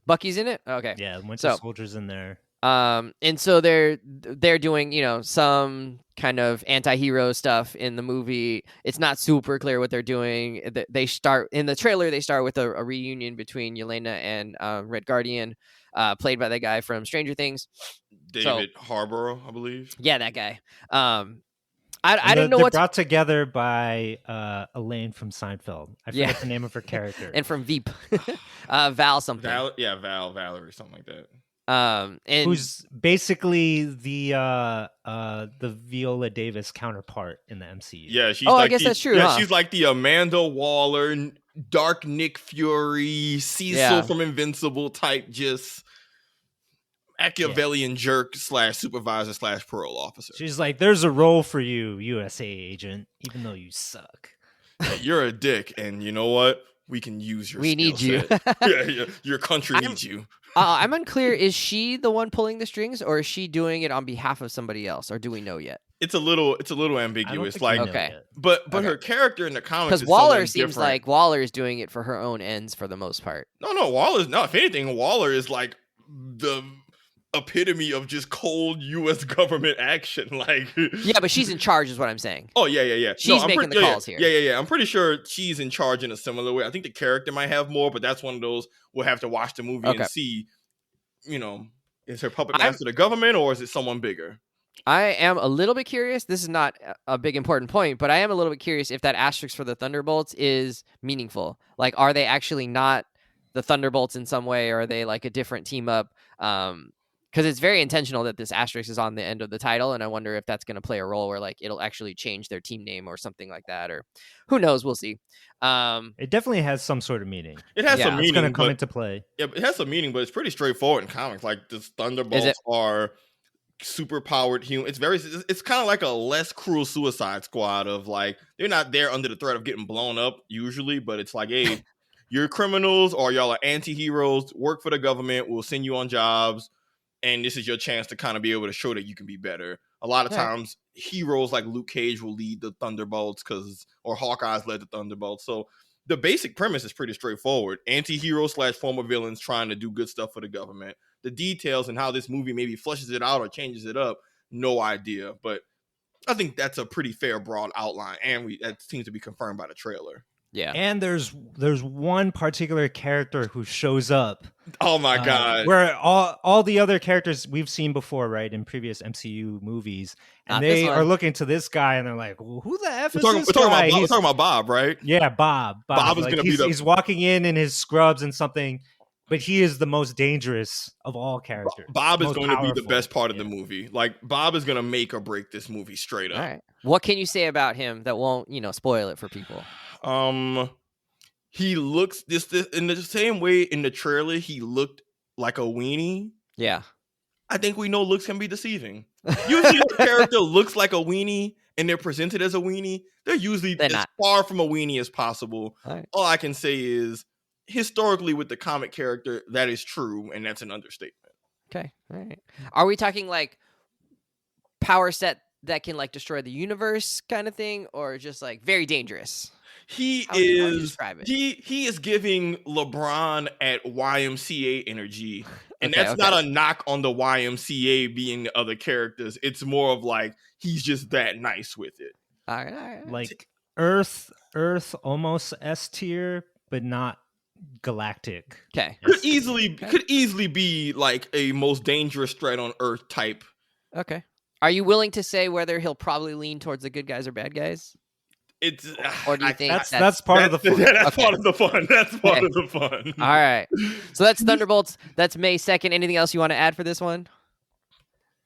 Speaker 1: Bucky's in it. Okay.
Speaker 3: Yeah, Winter
Speaker 1: So
Speaker 3: Soldier's in there.
Speaker 1: and so they're doing some kind of anti-hero stuff in the movie. It's not super clear what they're doing. They start in the trailer. They start with a reunion between Yelena and Red Guardian, played by the guy from Stranger Things,
Speaker 2: David Harbour, I believe.
Speaker 1: Yeah, that guy. I didn't know
Speaker 3: they're
Speaker 1: what
Speaker 3: brought together by Elaine from Seinfeld. I forget the name of her character.
Speaker 1: And from Veep, Val something.
Speaker 2: Valerie, something like that.
Speaker 1: And
Speaker 3: who's basically the Viola Davis counterpart in the MCU.
Speaker 2: Yeah, she's
Speaker 1: I guess that's true.
Speaker 2: Yeah, she's like the Amanda Waller, Dark Nick Fury, Cecil from Invincible type, just Machiavellian jerk / supervisor / parole officer.
Speaker 3: She's like, there's a role for you, USA agent, even though you suck.
Speaker 2: You're a dick, and you know what? We can use your
Speaker 1: We need you.
Speaker 2: Yeah, your country needs you.
Speaker 1: I'm unclear. Is she the one pulling the strings, or is she doing it on behalf of somebody else, or do we know yet?
Speaker 2: It's a little ambiguous. Like,
Speaker 1: okay,
Speaker 2: but her character in the comics,
Speaker 1: because Waller seems like Waller is doing it for her own ends for the most part.
Speaker 2: No, Waller's not. If anything, Waller is like the epitome of just cold U.S. government action. Like,
Speaker 1: yeah, but she's in charge, is what I'm saying.
Speaker 2: Oh yeah.
Speaker 1: She's making the calls here.
Speaker 2: Yeah. I'm pretty sure she's in charge in a similar way. I think the character might have more, but that's one of those we'll have to watch the movie and see. Is her puppet master the government, or is it someone bigger?
Speaker 1: I am a little bit curious. This is not a big important point, but I am a little bit curious if that asterisk for the Thunderbolts is meaningful. Like, are they actually not the Thunderbolts in some way, or are they like a different team up? Because it's very intentional that this asterisk is on the end of the title, and I wonder if that's going to play a role where like it'll actually change their team name or something like that, or who knows? We'll see.
Speaker 3: It definitely has some sort of meaning.
Speaker 2: It has some meaning.
Speaker 3: It's going to come into play.
Speaker 2: Yeah, it has some meaning, but it's pretty straightforward in comics. Like, the Thunderbolts are super powered human. It's kind of like a less cruel Suicide Squad of like, they're not there under the threat of getting blown up usually, but it's like, hey, you're criminals or y'all are anti-heroes, work for the government, we'll send you on jobs, and this is your chance to kind of be able to show that you can be better. A lot of times, heroes like Luke Cage will lead the Thunderbolts or Hawkeye's led the Thunderbolts. So the basic premise is pretty straightforward. Anti-hero / former villains trying to do good stuff for the government. The details and how this movie maybe flushes it out or changes it up, no idea. But I think that's a pretty fair, broad outline, and that seems to be confirmed by the trailer.
Speaker 1: Yeah,
Speaker 3: and there's one particular character who shows up.
Speaker 2: Oh my god!
Speaker 3: Where all the other characters we've seen before, right, in previous MCU movies, and they are looking to this guy, and they're like, well, "Who the f is this guy?"
Speaker 2: We're talking about Bob, right?
Speaker 3: Yeah, Bob.
Speaker 2: Bob is
Speaker 3: like,
Speaker 2: going to be
Speaker 3: he's walking in his scrubs and something, but he is the most dangerous of all characters.
Speaker 2: Bob is going to be the best part of the movie. Like, Bob is going to make or break this movie straight up.
Speaker 1: All right. What can you say about him that won't, spoil it for people?
Speaker 2: He looks this in the same way in the trailer. He looked like a weenie.
Speaker 1: Yeah,
Speaker 2: I think we know looks can be deceiving. Usually, the character looks like a weenie and they're presented as a weenie. They're usually as far from a weenie as possible. All I can say is, historically, with the comic character, that is true, and that's an understatement.
Speaker 1: Okay, all right. Are we talking like power set that can like destroy the universe kind of thing, or just like very dangerous?
Speaker 2: He is giving LeBron at YMCA energy, and that's not a knock on the YMCA being the other characters. It's more of like he's just that nice with it.
Speaker 1: All right.
Speaker 3: Like Earth almost S tier, but not galactic.
Speaker 1: Okay,
Speaker 2: could easily be like a most dangerous threat on Earth type.
Speaker 1: Okay, are you willing to say whether he'll probably lean towards the good guys or bad guys? Or do you think
Speaker 3: that's part of the fun?
Speaker 2: That's part of the fun. That's part of the fun.
Speaker 1: All right. So that's Thunderbolts. That's May 2nd. Anything else you want to add for this one?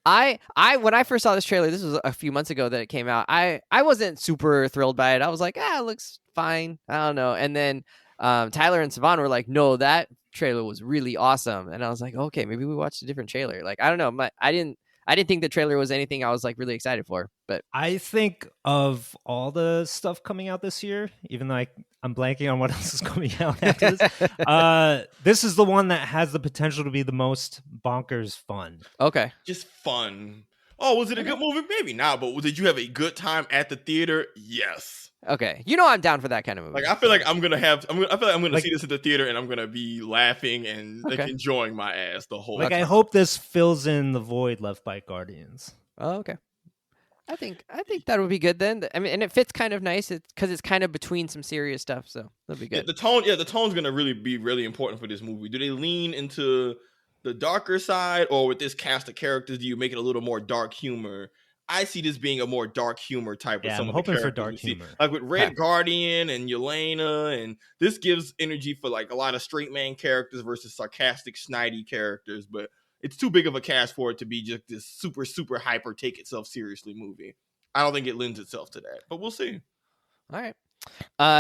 Speaker 1: I when I first saw this trailer, this was a few months ago that it came out. I wasn't super thrilled by it. I was like, it looks fine. I don't know. And then Tyler and Savon were like, no, that trailer was really awesome. And I was like, okay, maybe we watched a different trailer. Like, I don't know. I didn't think the trailer was anything I was like really excited for, but
Speaker 3: I think of all the stuff coming out this year, even though I'm blanking on what else is coming out after this. This is the one that has the potential to be the most bonkers fun.
Speaker 1: Okay.
Speaker 2: Just fun. Oh, was it a good movie? Maybe not, but did you have a good time at the theater? Yes.
Speaker 1: Okay, you know I'm down for that kind of movie.
Speaker 2: Like I feel like I feel like I'm gonna see this at the theater and I'm gonna be laughing and like enjoying my ass the whole time.
Speaker 3: I hope this fills in the void left by Guardians.
Speaker 1: Oh, okay. I think that would be good then. I mean, and it fits kind of nice because it's kind of between some serious stuff, so that'll be good.
Speaker 2: The tone's gonna be really important for this movie. Do they lean into the darker side, or with this cast of characters, do you make it a little more dark humor? I see this being a more dark humor type of some
Speaker 3: I'm
Speaker 2: of the
Speaker 3: hoping
Speaker 2: characters
Speaker 3: for dark humor.
Speaker 2: Like with Red Guardian and Yelena, and this gives energy for like a lot of straight man characters versus sarcastic, snidey characters, but it's too big of a cast for it to be just this super, super hyper take itself seriously movie. I don't think it lends itself to that, but we'll see.
Speaker 1: All right.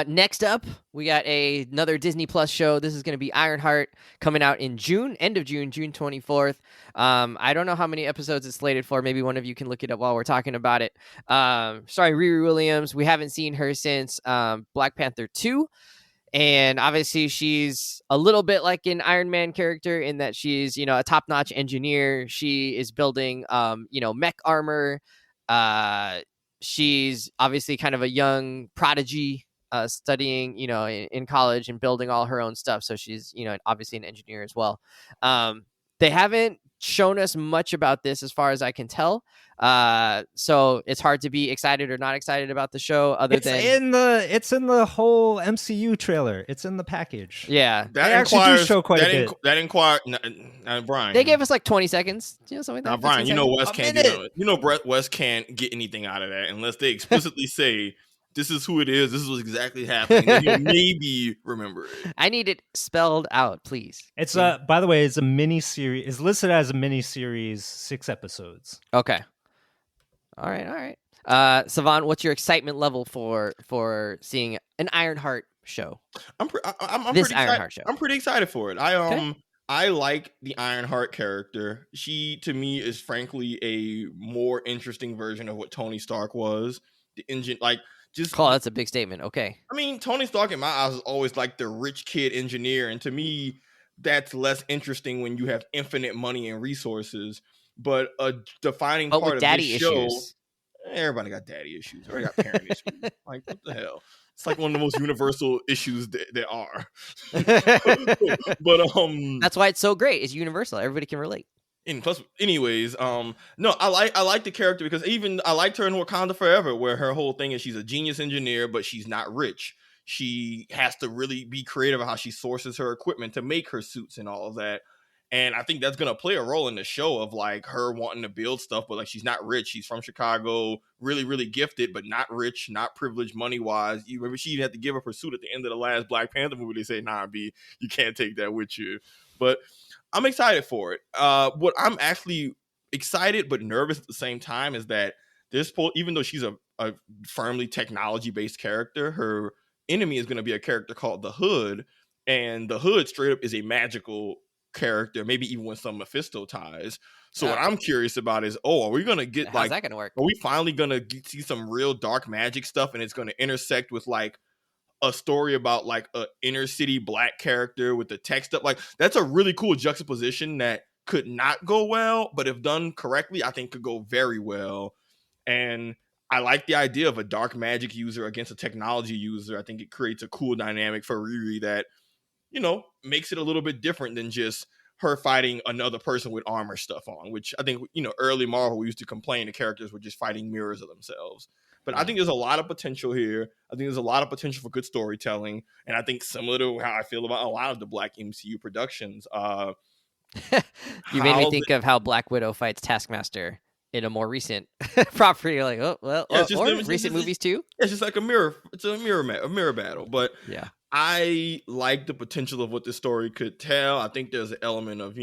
Speaker 1: Next up, we got another Disney Plus show. This is going to be Ironheart, coming out in June, end of June, June 24th. I don't know how many episodes it's slated for. Maybe one of you can look it up while we're talking about it. Starring Riri Williams. We haven't seen her since Black Panther 2. And obviously she's a little bit like an Iron Man character in that she's, a top-notch engineer. She is building, mech armor. She's obviously kind of a young prodigy, studying, in college and building all her own stuff. So she's, obviously an engineer as well. They haven't shown us much about this as far as I can tell. So it's hard to be excited or not excited about the show it's in
Speaker 3: the whole MCU trailer. It's in the package.
Speaker 1: Yeah.
Speaker 3: They actually do show quite a bit.
Speaker 2: Brian.
Speaker 1: They gave us like 20 seconds. Something like that.
Speaker 2: Now, Brian, Wes can't get anything out of that unless they explicitly say this is who it is. This is what's exactly happening. And you'll maybe remember it.
Speaker 1: I need it spelled out, please.
Speaker 3: It's by the way, it's a mini series. It's listed as a mini series, 6 episodes.
Speaker 1: Okay. All right. Savon, what's your excitement level for seeing an Ironheart show?
Speaker 2: I'm pretty excited for it. I like the Ironheart character. She, to me, is frankly a more interesting version of what Tony Stark was. The engine,
Speaker 1: that's a big statement. Okay.
Speaker 2: I mean, Tony Stark in my eyes is always like the rich kid engineer, and to me, that's less interesting when you have infinite money and resources. But a defining part of this show, everybody got daddy issues. Everybody got parent issues. Like, what the hell? It's like one of the most universal issues there are. But
Speaker 1: that's why it's so great. It's universal. Everybody can relate.
Speaker 2: And plus, anyways, no, I like the character because even I liked her in Wakanda Forever, where her whole thing is she's a genius engineer, but she's not rich. She has to really be creative about how she sources her equipment to make her suits and all of that. And I think that's going to play a role in the show of like her wanting to build stuff, but like she's not rich. She's from Chicago, really, really gifted, but not rich, not privileged money wise. You remember she had to give up her suit at the end of the last Black Panther movie. They say, nah, B, you can't take that with you. But I'm excited for it. What I'm actually excited but nervous at the same time is that even though she's a firmly technology-based character, her enemy is going to be a character called the Hood. And the Hood straight up is a magical character, maybe even with some Mephisto ties. So what I'm curious about is, are we gonna get
Speaker 1: how's that gonna work?
Speaker 2: Are we finally gonna see some real dark magic stuff, and it's gonna intersect with like a story about like a inner city black character with the tech stuff? Like that's a really cool juxtaposition that could not go well, but if done correctly, I think could go very well. And I like the idea of a dark magic user against a technology user. I think it creates a cool dynamic for Riri that, makes it a little bit different than just her fighting another person with armor stuff on, which I think, early Marvel, we used to complain the characters were just fighting mirrors of themselves. But I think there's a lot of potential here. I think there's a lot of potential for good storytelling. And I think similar to how I feel about a lot of the Black MCU productions.
Speaker 1: You made me think of how Black Widow fights Taskmaster in a more recent property. Like, recent movies too.
Speaker 2: It's just like a mirror. It's a mirror battle. But
Speaker 1: yeah.
Speaker 2: I like the potential of what this story could tell. I think there's an element of,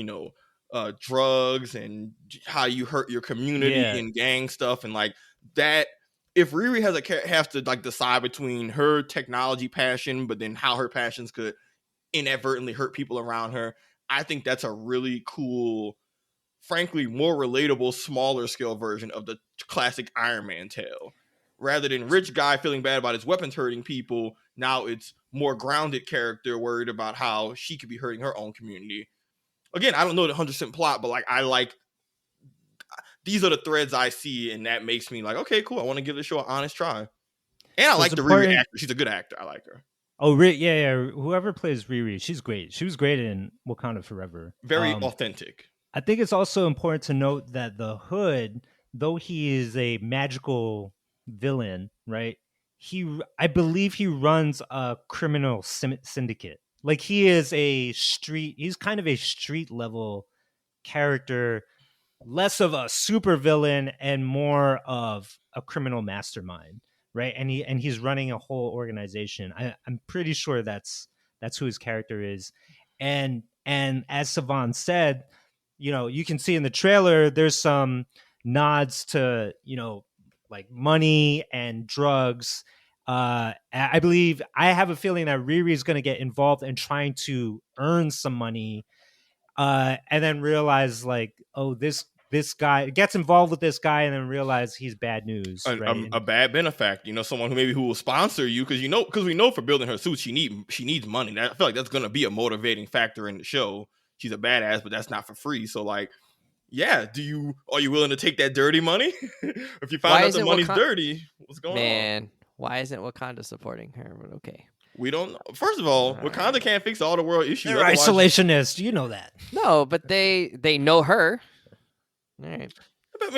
Speaker 2: drugs and how you hurt your community and gang stuff. And like that, if Riri has to like decide between her technology passion, but then how her passions could inadvertently hurt people around her, I think that's a really cool, frankly, more relatable, smaller scale version of the classic Iron Man tale. Rather than rich guy feeling bad about his weapons hurting people, now it's more grounded character worried about how she could be hurting her own community. Again, I don't know the 100% plot, but like these are the threads I see, and that makes me like, okay, cool. I want to give the show an honest try. And I
Speaker 3: So
Speaker 2: like
Speaker 3: it's
Speaker 2: the Riri
Speaker 3: important-
Speaker 2: actor. She's a good actor. I like her.
Speaker 3: Oh, yeah. Whoever plays Riri, she's great. She was great in Wakanda Forever.
Speaker 2: Very authentic.
Speaker 3: I think it's also important to note that the Hood, though he is a magical villain, right? I believe he runs a criminal syndicate. Like he's kind of a street level character, less of a super villain and more of a criminal mastermind, right? And he's running a whole organization. I'm pretty sure that's who his character is. And as Savon said, you can see in the trailer there's some nods to like money and drugs. I have a feeling that Riri is going to get involved in trying to earn some money, and then realize like, oh, this guy gets involved with this guy, and then realize he's bad news, right?
Speaker 2: A bad benefactor, someone who will sponsor you because we know for building her suits she needs money. I feel like that's going to be a motivating factor in the show. She's a badass, but that's not for free. So like, yeah, are you willing to take that dirty money? If you find out the money's dirty, what's going on?
Speaker 1: Man, why isn't Wakanda supporting her? But okay.
Speaker 2: We don't know. First of all, Wakanda can't fix all the world issues.
Speaker 3: They're isolationists. You know that.
Speaker 1: No, but they know her. All right.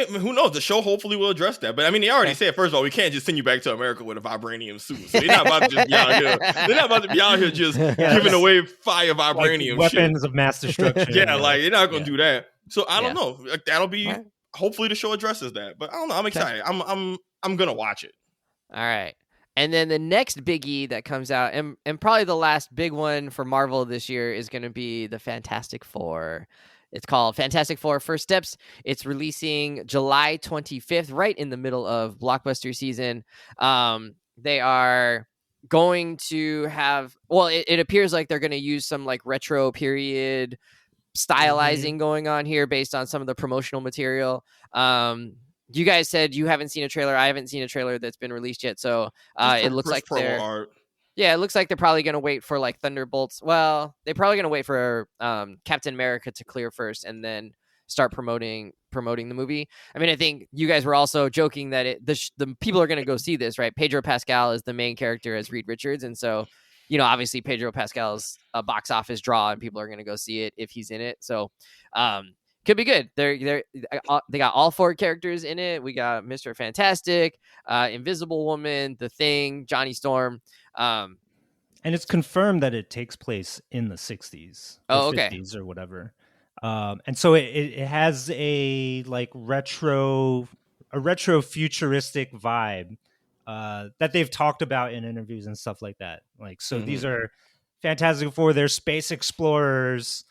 Speaker 2: Who knows? The show hopefully will address that. But I mean, they already said, first of all, we can't just send you back to America with a vibranium suit. So they're not about to just be out here. They're not about to be out here just giving away fire vibranium
Speaker 3: like weapons of mass destruction.
Speaker 2: Yeah, like they're not going to do that. So I don't know. Like, that'll be hopefully the show addresses that. But I don't know. I'm excited. I'm gonna watch it.
Speaker 1: All right. And then the next biggie that comes out, and probably the last big one for Marvel this year, is going to be the Fantastic Four. It's called Fantastic Four First Steps. It's releasing July 25th, right in the middle of blockbuster season. They are going to have, well, it appears like they're going to use some like retro period stylizing going on here based on some of the promotional material. You guys said you haven't seen a trailer. I haven't seen a trailer that's been released yet. So it looks like it looks like they're probably going to wait for like Thunderbolts. Well, they're probably going to wait for Captain America to clear first and then start promoting the movie. I mean, I think you guys were also joking that the people are going to go see this, right? Pedro Pascal is the main character as Reed Richards. And so, obviously Pedro Pascal's a box office draw and people are going to go see it if he's in it. So could be good. They got all four characters in it. We got Mr. Fantastic, Invisible Woman, The Thing, Johnny Storm.
Speaker 3: And it's confirmed that it takes place in the 60s or 50s or whatever. And so it has a like retro futuristic vibe that they've talked about in interviews and stuff like that. Like, so these are Fantastic Four. They're space explorers,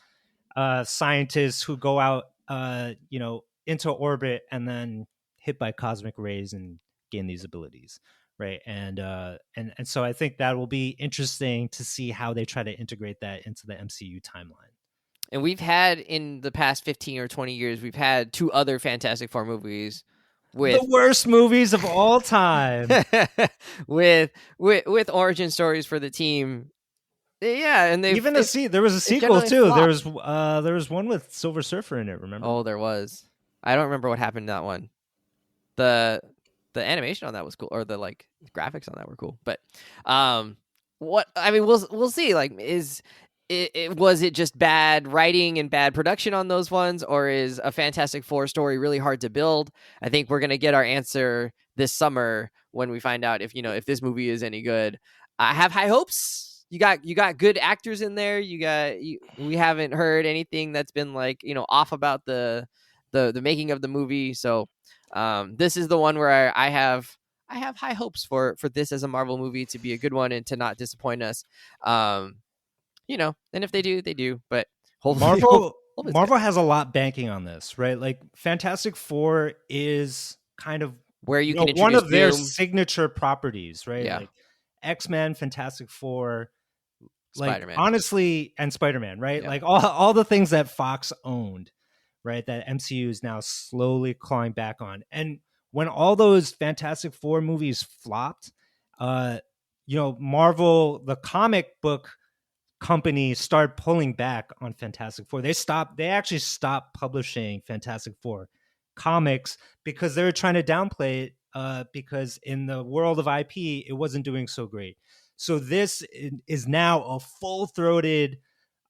Speaker 3: scientists who go out, into orbit and then hit by cosmic rays and gain these abilities. Right. And so I think that will be interesting to see how they try to integrate that into the MCU timeline.
Speaker 1: And we've had in the past 15 or 20 years, we've had two other Fantastic Four movies with
Speaker 3: the worst movies of all time
Speaker 1: with origin stories for the team. Yeah, and there
Speaker 3: was a sequel too. Flopped. There was one with Silver Surfer in it. Remember?
Speaker 1: Oh, there was. I don't remember what happened to that one. The animation on that was cool, or the like graphics on that were cool. But we'll see. Like, was it just bad writing and bad production on those ones, or is a Fantastic Four story really hard to build? I think we're gonna get our answer this summer when we find out if this movie is any good. I have high hopes. You got good actors in there. We haven't heard anything that's been like off about the making of the movie. So this is the one where I have high hopes for this as a Marvel movie to be a good one and to not disappoint us. And if they do, they do. But hopefully,
Speaker 3: Marvel has a lot banking on this, right? Like Fantastic Four is kind of
Speaker 1: where you can introduce
Speaker 3: one of their signature properties, right?
Speaker 1: Yeah.
Speaker 3: Like X-Men, Fantastic Four, like
Speaker 1: Spider-Man.
Speaker 3: Honestly, and Spider-Man, right?
Speaker 1: Yeah.
Speaker 3: Like all the things that Fox owned, right? That MCU is now slowly clawing back on. And when all those Fantastic Four movies flopped, Marvel, the comic book company, started pulling back on Fantastic Four. They actually stopped publishing Fantastic Four comics because they were trying to downplay it because in the world of IP, it wasn't doing so great. So this is now a full-throated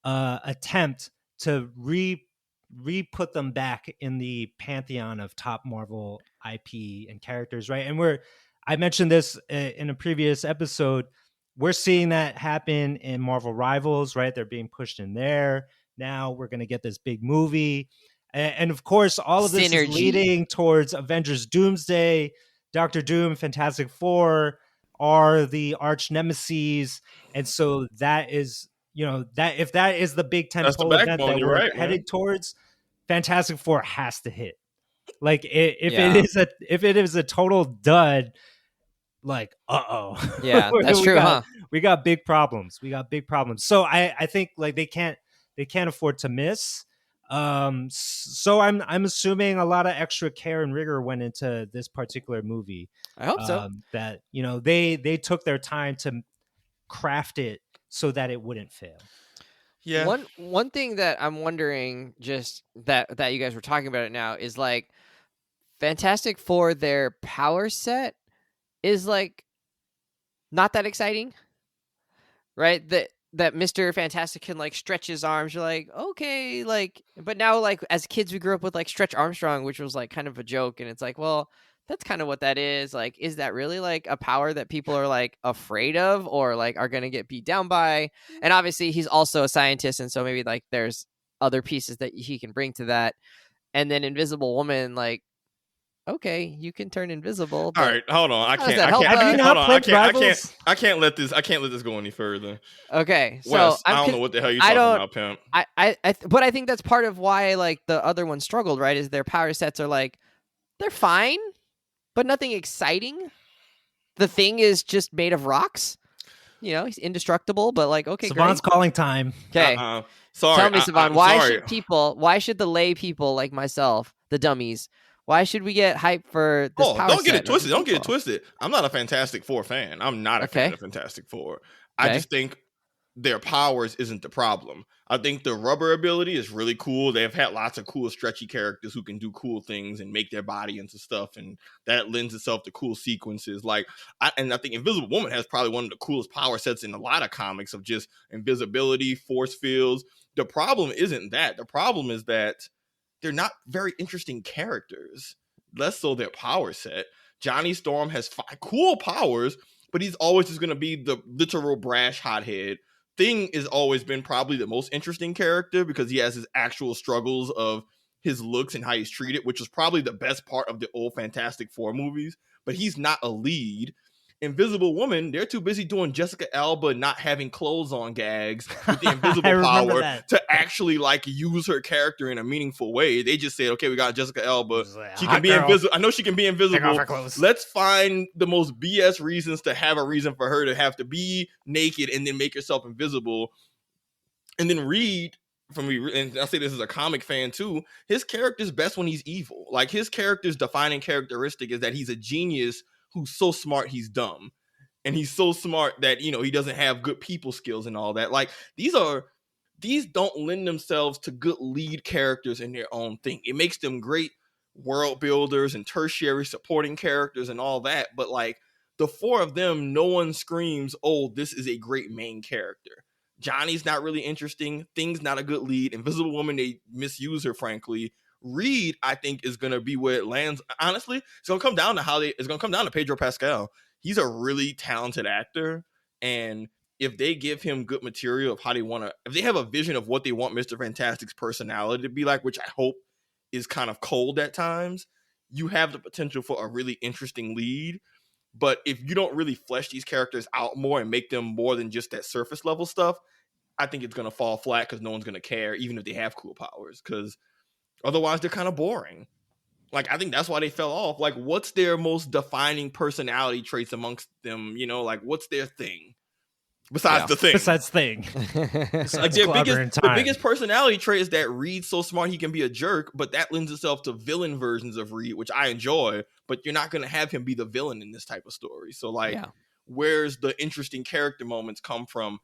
Speaker 3: attempt to re-put them back in the pantheon of top Marvel IP and characters, right? And I mentioned this in a previous episode. We're seeing that happen in Marvel Rivals, right? They're being pushed in there. Now we're going to get this big movie. And of course, all of this is leading towards Avengers Doomsday. Doctor Doom, Fantastic Four are the arch nemesis. And so that is, that if that is the big tentpole event that we're heading towards, Fantastic Four has to hit. Like if it is a total dud, like
Speaker 1: yeah, that's true, huh?
Speaker 3: We got big problems. So I think like they can't afford to miss. So I'm assuming a lot of extra care and rigor went into this particular movie.
Speaker 1: I hope so.
Speaker 3: That they took their time to craft it so that it wouldn't fail.
Speaker 2: Yeah.
Speaker 1: One thing that I'm wondering, just that you guys were talking about it now, is like Fantastic Four, their power set is like not that exciting, right? That Mr. Fantastic can like stretch his arms. You're like, okay, like, but now like as kids we grew up with like Stretch Armstrong, which was like kind of a joke, and it's like, well, that's kind of what that is. Like, is that really like a power that people are like afraid of or like are gonna get beat down by? And obviously he's also a scientist, and so maybe like there's other pieces that he can bring to that. And then Invisible Woman, like, okay, you can turn invisible.
Speaker 2: All right, hold on. I can't let this go any further.
Speaker 1: Okay, so
Speaker 2: Wes, I don't know what the hell you're talking about, pimp.
Speaker 1: But I think that's part of why like the other one struggled, right? Is their power sets are like they're fine, but nothing exciting. The Thing is just made of rocks. He's indestructible, but like, okay,
Speaker 3: Savon's calling time.
Speaker 1: Okay,
Speaker 2: sorry.
Speaker 1: Tell me, Savon, why should the lay people like myself, the dummies, why should we get hyped for this power
Speaker 2: don't get
Speaker 1: set?
Speaker 2: it twisted. Don't get it twisted. I'm not a Fantastic Four fan. I'm not a fan of Fantastic Four. I just think their powers isn't the problem. I think the rubber ability is really cool. They've had lots of cool, stretchy characters who can do cool things and make their body into stuff, and that lends itself to cool sequences. Like, I think Invisible Woman has probably one of the coolest power sets in a lot of comics of just invisibility, force fields. The problem isn't that. The problem is that they're not very interesting characters, less so their power set. Johnny Storm has 5 cool powers, but he's always just going to be the literal brash hothead. Thing has always been probably the most interesting character because he has his actual struggles of his looks and how he's treated, which was probably the best part of the old Fantastic Four movies, but he's not a lead. Invisible Woman, they're too busy doing Jessica Alba not having clothes on gags with the invisible power to actually like use her character in a meaningful way. They just said, okay, we got Jessica Alba. She can be invisible. I know she can be invisible. Let's find the most BS reasons to have a reason for her to have to be naked and then make herself invisible. And then Reed, and I say this as a comic fan too, his character's best when he's evil. Like his character's defining characteristic is that he's a genius who's so smart he's dumb, and he's so smart that he doesn't have good people skills and all that. Like these don't lend themselves to good lead characters in their own thing. It makes them great world builders and tertiary supporting characters and all that, but like the 4 of them, no one screams, oh, this is a great main character. Johnny's not really interesting. Thing's not a good lead. Invisible Woman, they misuse her, frankly. Reed, I think, is going to be where it lands. Honestly, it's going to come down to Pedro Pascal. He's a really talented actor, and if they give him good material of how they want to, if they have a vision of what they want Mr. Fantastic's personality to be like, which I hope is kind of cold at times, you have the potential for a really interesting lead. But if you don't really flesh these characters out more and make them more than just that surface level stuff, I think it's going to fall flat because no one's going to care, even if they have cool powers, because otherwise they're kind of boring. Like, I think that's why they fell off. Like, what's their most defining personality traits amongst them? Like, what's their thing? Besides the Thing.
Speaker 3: Besides Thing.
Speaker 2: Like, the biggest personality trait is that Reed's so smart he can be a jerk, but that lends itself to villain versions of Reed, which I enjoy, but you're not going to have him be the villain in this type of story. So, like, where's the interesting character moments come from?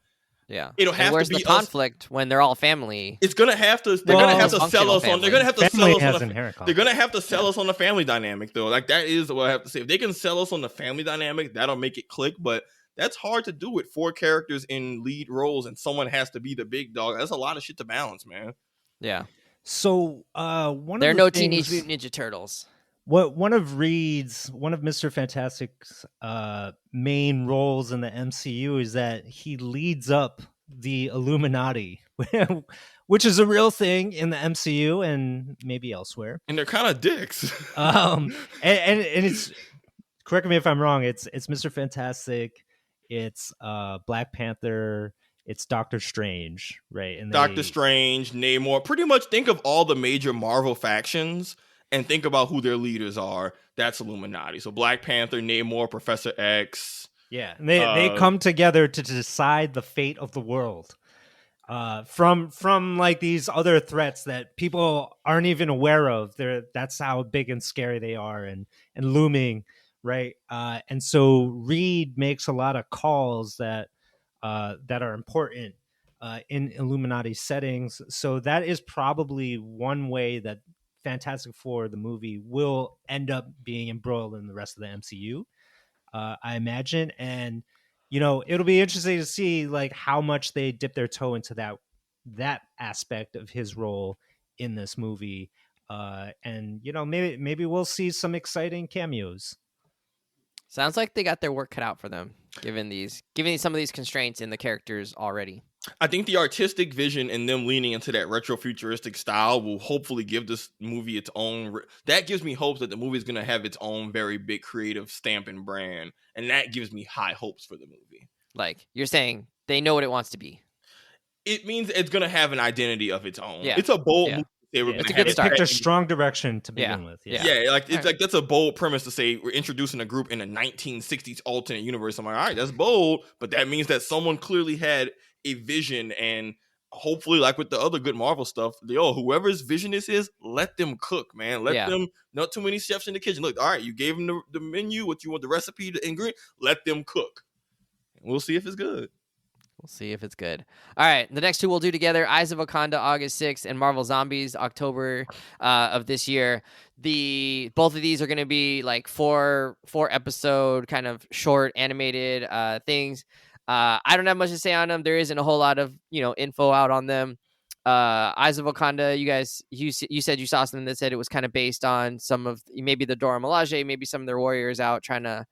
Speaker 1: Yeah.
Speaker 2: It'll have
Speaker 1: where's
Speaker 2: to be
Speaker 1: the conflict when they're all family?
Speaker 2: It's gonna have to. They're gonna have to sell us on. They're gonna have to
Speaker 3: family
Speaker 2: sell us
Speaker 3: has
Speaker 2: on.
Speaker 3: inherent
Speaker 2: They're gonna have to
Speaker 3: conflict.
Speaker 2: sell us on the family dynamic, though. Like that is what I have to say. If they can sell us on the family dynamic, that'll make it click. But that's hard to do with 4 characters in lead roles, and someone has to be the big dog. That's a lot of shit to balance, man.
Speaker 1: Yeah.
Speaker 3: So
Speaker 1: there are
Speaker 3: no
Speaker 1: Teenage Mutant Ninja Turtles.
Speaker 3: One of Mr. Fantastic's main roles in the MCU is that he leads up the Illuminati, which is a real thing in the MCU and maybe elsewhere.
Speaker 2: And they're kind of dicks.
Speaker 3: and it's, correct me if I'm wrong, it's Mr. Fantastic, it's Black Panther, it's Doctor Strange, right? And
Speaker 2: Doctor Strange, Namor. Pretty much think of all the major Marvel factions and think about who their leaders are. That's Illuminati. So Black Panther, Namor, Professor X.
Speaker 3: Yeah, and they come together to decide the fate of the world. From like these other threats that people aren't even aware of. That's how big and scary they are and looming, right? And so Reed makes a lot of calls that are important in Illuminati settings. So that is probably one way that Fantastic Four, the movie, will end up being embroiled in the rest of the MCU, I imagine. And, it'll be interesting to see like how much they dip their toe into that aspect of his role in this movie. And, maybe we'll see some exciting cameos.
Speaker 1: Sounds like they got their work cut out for them, given some of these constraints in the characters already.
Speaker 2: I think the artistic vision and them leaning into that retro-futuristic style will hopefully give this movie its own. That gives me hopes that the movie is going to have its own very big creative stamp and brand, and that gives me high hopes for the movie.
Speaker 1: Like, you're saying they know what it wants to be.
Speaker 2: It means it's going to have an identity of its own.
Speaker 1: Yeah.
Speaker 2: It's a bold movie.
Speaker 3: It's picked a strong direction to begin with.
Speaker 2: Like that's a bold premise to say we're introducing a group in a 1960s alternate universe. I'm like, all right, that's bold, but that means that someone clearly had a vision, and hopefully, like with the other good Marvel stuff, whoever's vision this is, let them cook, man. Let them, not too many chefs in the kitchen. Look, all right, you gave them the menu, what you want, the recipe, the ingredient, let them cook. We'll see if it's good.
Speaker 1: We'll see if it's good. All right, the next two we'll do together: Eyes of Wakanda, August 6th, and Marvel Zombies, October of this year. Both of these are going to be like four episode kind of short animated things. I don't have much to say on them. There isn't a whole lot of info out on them. Eyes of Wakanda, you said you saw something that said it was kind of based on some of maybe the Dora Milaje, maybe some of their warriors out trying to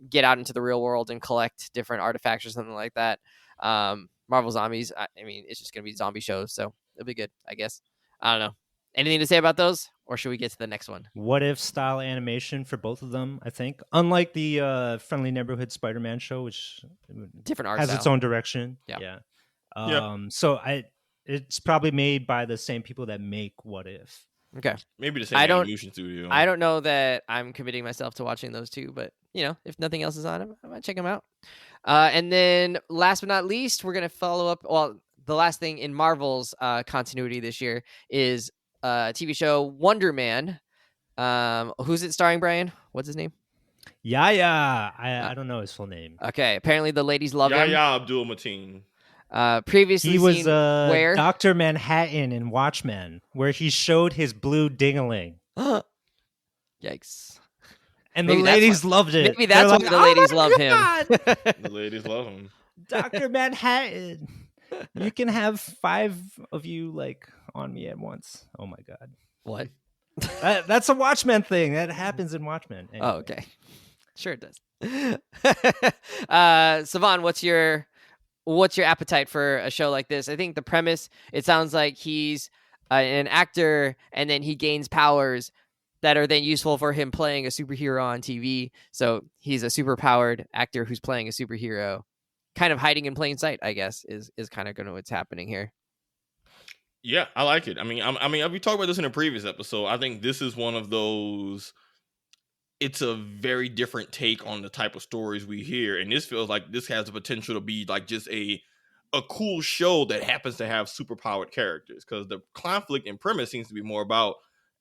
Speaker 1: get out into the real world and collect different artifacts or something like that. Marvel Zombies, I mean, it's just gonna be zombie shows, so it'll be good, I guess. I don't know. Anything to say about those, or should we get to the next one?
Speaker 3: What if style animation for both of them? I think, unlike the Friendly Neighborhood Spider-Man show, which
Speaker 1: different art
Speaker 3: has
Speaker 1: style.
Speaker 3: Its own direction. So it's probably made by the same people that make What If.
Speaker 1: Okay,
Speaker 2: maybe the same animation studio.
Speaker 1: I don't know that I'm committing myself to watching those two, but if nothing else is on them, I might check them out. And then last but not least, we're gonna follow up. Well, the last thing in Marvel's continuity this year is a TV show, Wonder Man. Who's it starring, Brian? What's his name?
Speaker 3: Yahya. I don't know his full name.
Speaker 1: Okay, apparently the ladies love him.
Speaker 2: Yahya Abdul-Mateen.
Speaker 1: Previously
Speaker 3: he was
Speaker 1: where?
Speaker 3: Dr. Manhattan in Watchmen, where he showed his blue dingaling.
Speaker 1: Yikes.
Speaker 3: And the ladies loved it.
Speaker 1: Maybe that's why the ladies love him.
Speaker 2: The ladies love him.
Speaker 3: Dr. Manhattan. You can have 5 of you like on me at once. Oh my God.
Speaker 1: What?
Speaker 3: That's a Watchmen thing. That happens in Watchmen. Anyway.
Speaker 1: Oh, okay. Sure it does. Savon, what's your appetite for a show like this? I think the premise, it sounds like he's an actor and then he gains powers that are then useful for him playing a superhero on TV. So he's a super powered actor who's playing a superhero, kind of hiding in plain sight, I guess, is kind of going to what's happening here.
Speaker 2: Yeah, I like it. I mean, we talked about this in a previous episode. I think this is one of those. It's a very different take on the type of stories we hear, and this feels like this has the potential to be like just a cool show that happens to have superpowered characters, because the conflict and premise seems to be more about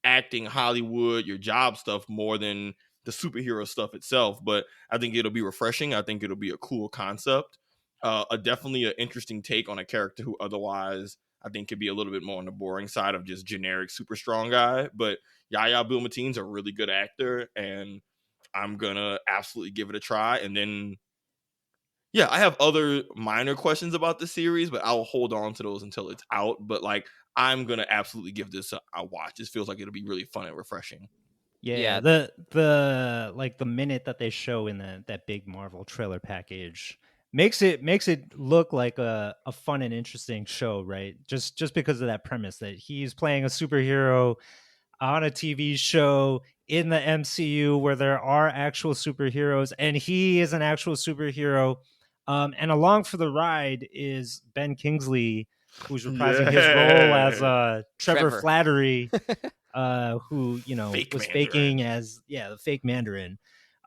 Speaker 2: acting, Hollywood, your job stuff, more than the superhero stuff itself. But I think it'll be refreshing. I think it'll be a cool concept. definitely an interesting take on a character who otherwise I think could be a little bit more on the boring side of just generic super strong guy. But Yahya Abdul-Mateen's a really good actor, and I'm gonna absolutely give it a try. And then, yeah, I have other minor questions about the series, but I'll hold on to those until it's out. But like, I'm gonna absolutely give this a watch. This feels like it'll be really fun and refreshing.
Speaker 3: Yeah, the like the minute that they show in that big Marvel trailer package makes it look like a fun and interesting show, right? Just because of that premise that he's playing a superhero on a TV show in the MCU where there are actual superheroes and he is an actual superhero. And along for the ride is Ben Kingsley, who's reprising his role as Trevor Flattery. Who
Speaker 2: fake
Speaker 3: was
Speaker 2: Mandarin.
Speaker 3: faking as the fake Mandarin,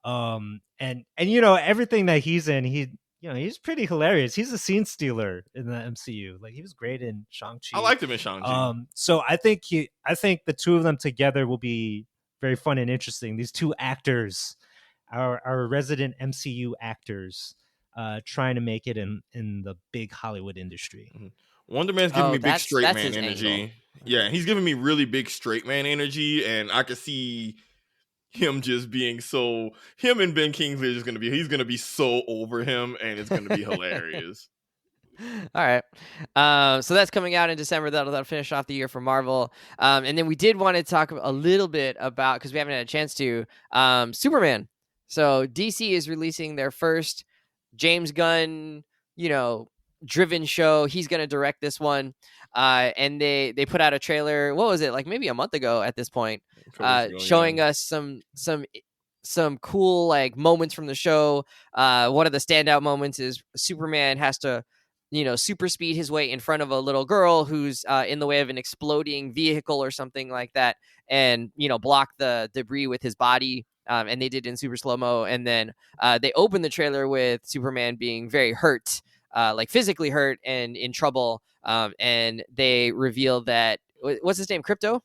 Speaker 3: and everything that he's in, he's pretty hilarious. He's a scene stealer in the MCU. Like he was great in Shang-Chi.
Speaker 2: I liked him in Shang-Chi.
Speaker 3: So I think the two of them together will be very fun and interesting. These two actors, our resident MCU actors, trying to make it in the big Hollywood industry.
Speaker 2: Mm-hmm. Wonder Man's giving me big straight man energy. Yeah, he's giving me really big straight man energy, and I could see him just being him and Ben Kingsley are just he's gonna be so over him, and it's gonna be hilarious.
Speaker 1: All right. So that's coming out in December. That'll finish off the year for Marvel. And then we did want to talk a little bit about, because we haven't had a chance to, Superman. So DC is releasing their first James Gunn, driven show. He's going to direct this one. And they put out a trailer. What was it? Like maybe a month ago at this point, showing us some cool like moments from the show. One of the standout moments is Superman has to, super speed his way in front of a little girl who's in the way of an exploding vehicle or something like that, and block the debris with his body. And they did in super slow-mo. And then they opened the trailer with Superman being very hurt, like physically hurt and in trouble. And they reveal that, what's his name? Crypto?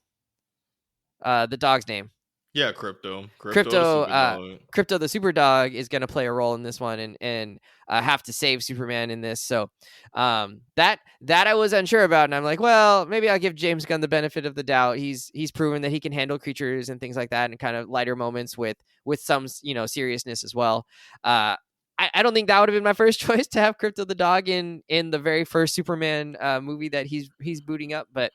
Speaker 1: The dog's name.
Speaker 2: Yeah, Crypto,
Speaker 1: the super dog is going to play a role in this one and have to save Superman in this. So that I was unsure about, and I'm like, well, maybe I'll give James Gunn the benefit of the doubt. He's proven that he can handle creatures and things like that, and kind of lighter moments with some seriousness as well. I don't think that would have been my first choice to have Crypto the dog in the very first Superman movie that he's booting up, but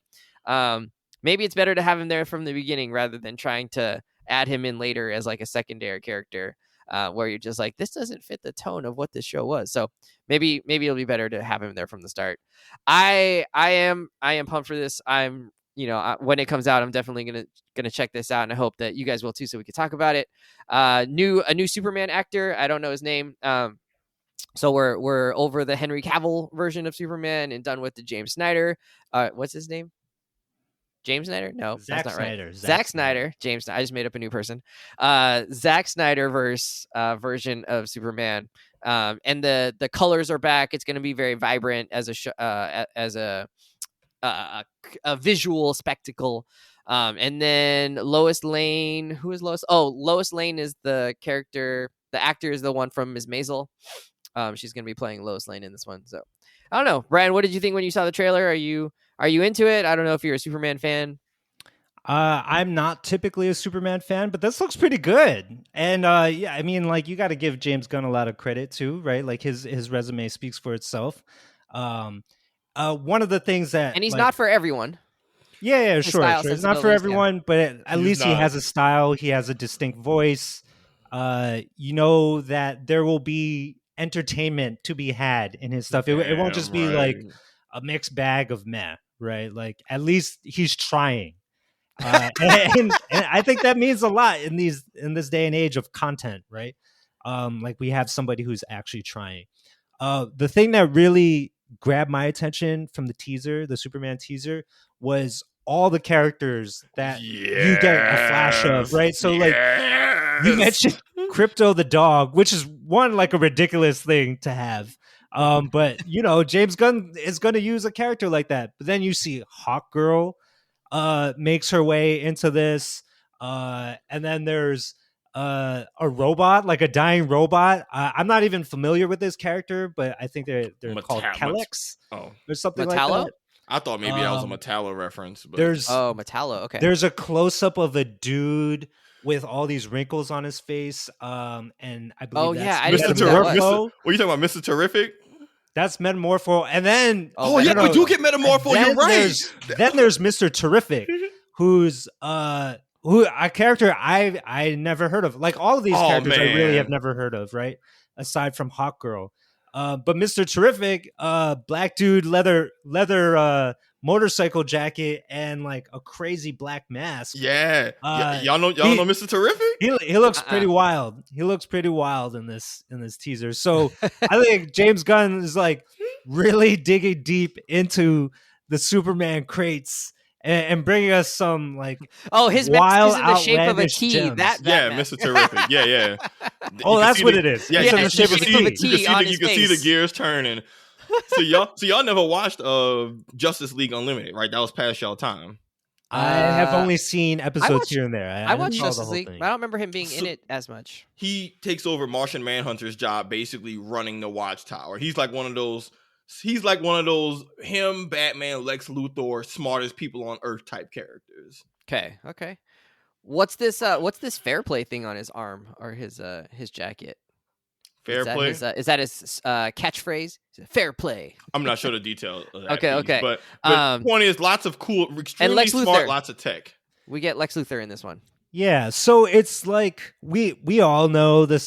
Speaker 1: maybe it's better to have him there from the beginning rather than trying to add him in later as like a secondary character, where you're just like, this doesn't fit the tone of what this show was. So maybe it'll be better to have him there from the start. I am pumped for this. I'm, when it comes out, I'm definitely gonna check this out, and I hope that you guys will too, so we can talk about it. A new Superman actor. I don't know his name. So we're over the Henry Cavill version of Superman and done with the James Snyder. What's his name? James Snyder? No,
Speaker 3: Zack
Speaker 1: that's not
Speaker 3: Snyder.
Speaker 1: right. Zack Snyder. James. I just made up a new person. Zack Snyder version of Superman. And the colors are back. It's going to be very vibrant as a visual spectacle. And then Lois Lane. Who is Lois? Oh, Lois Lane is the character. The actor is the one from Ms. Maisel. She's going to be playing Lois Lane in this one. So I don't know. Brian, what did you think when you saw the trailer? Are you into it? I don't know if you're a Superman fan.
Speaker 3: I'm not typically a Superman fan, but this looks pretty good. And yeah, I mean, like, you got to give James Gunn a lot of credit too, right? Like his resume speaks for itself. One of the things that,
Speaker 1: and he's not for everyone.
Speaker 3: Yeah, sure. It's not for everyone, but at least he has a style. He has a distinct voice. You know that there will be entertainment to be had in his stuff. It won't just be like a mixed bag of meh, right? Like, at least he's trying. And I think that means a lot in this day and age of content, right? Like, we have somebody who's actually trying. The thing that really grabbed my attention from the Superman teaser, was all the characters that you get a flash of, right? So like, you mentioned Crypto the dog, which is like a ridiculous thing to have. But James Gunn is going to use a character like that. But then you see Hawk Girl makes her way into this, and then there's a robot, like a dying robot. I'm not even familiar with this character, but I think they're called Kellex or something like that.
Speaker 2: I thought maybe that was a Metallo reference. But
Speaker 1: Metallo. Okay.
Speaker 3: There's a close up of a dude with all these wrinkles on his face, and I believe that's
Speaker 2: Mr. Terrific. What are you talking about, Mr. Terrific?
Speaker 3: That's Metamorpho, and then
Speaker 2: we do get Metamorpho. You're right.
Speaker 3: Then there's Mr. Terrific, who's a character I never heard of. Like all of these characters, I really have never heard of, right? Aside from Hawk Girl, but Mr. Terrific, black dude, leather motorcycle jacket, and like a crazy black mask.
Speaker 2: Yeah, y'all know Mr. Terrific.
Speaker 3: He looks pretty wild. He looks pretty wild in this teaser. So I think James Gunn is like really digging deep into the Superman crates and bringing us some like
Speaker 1: his
Speaker 3: wild,
Speaker 1: mask is in the shape of a T.
Speaker 3: Gems.
Speaker 1: That
Speaker 2: Mr. Terrific. Yeah.
Speaker 3: That's what it is.
Speaker 2: Yeah,
Speaker 3: it's in the shape of a
Speaker 1: T.
Speaker 2: You can see the gears turning. So y'all never watched Justice League Unlimited, right? That was past y'all time.
Speaker 3: I have only seen episodes here and there.
Speaker 1: I watched Justice League, but I don't remember him being in it as much.
Speaker 2: He takes over Martian Manhunter's job, basically running the Watchtower. He's like one of those. Him, Batman, Lex Luthor, smartest people on Earth type characters.
Speaker 1: Okay. What's this fair play thing on his arm or his jacket?
Speaker 2: Fair play?
Speaker 1: Is that his catchphrase? Fair play.
Speaker 2: I'm not sure the details of that
Speaker 1: okay.
Speaker 2: But the point is, lots of cool, extremely smart, lots of tech.
Speaker 1: We get Lex Luthor in this one.
Speaker 3: Yeah, so it's like we all know the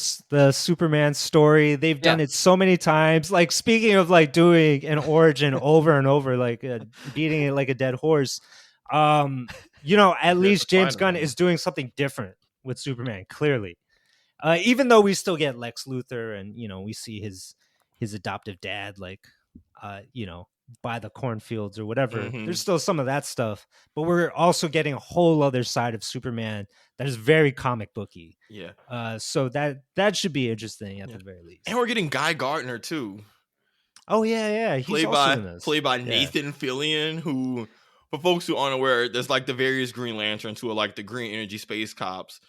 Speaker 3: Superman story. They've done it so many times. Like speaking of like doing an origin over and over, like beating it like a dead horse. At least James Gunn is doing something different with Superman. Clearly, even though we still get Lex Luthor, and we see his adoptive dad, like by the cornfields or whatever. Mm-hmm. There's still some of that stuff, but we're also getting a whole other side of Superman that is very comic booky.
Speaker 2: Yeah.
Speaker 3: So that should be interesting at the very least.
Speaker 2: And we're getting Guy Gardner too.
Speaker 3: Oh yeah. He's
Speaker 2: played by Nathan Fillion, who, for folks who aren't aware, there's like the various Green Lanterns who are like the Green Energy Space Cops.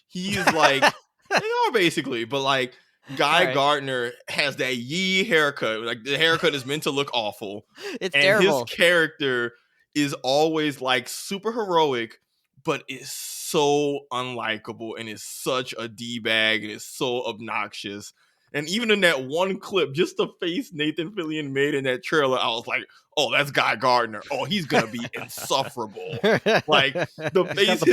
Speaker 2: He's like they are basically, but like Guy Gardner has that yee haircut. Like the haircut is meant to look awful.
Speaker 1: It's terrible.
Speaker 2: His character is always like super heroic, but is so unlikable and is such a D-bag and is so obnoxious. And even in that one clip, just the face Nathan Fillion made in that trailer, I was like, oh, that's Guy Gardner. Oh, he's going to be insufferable. Like the face,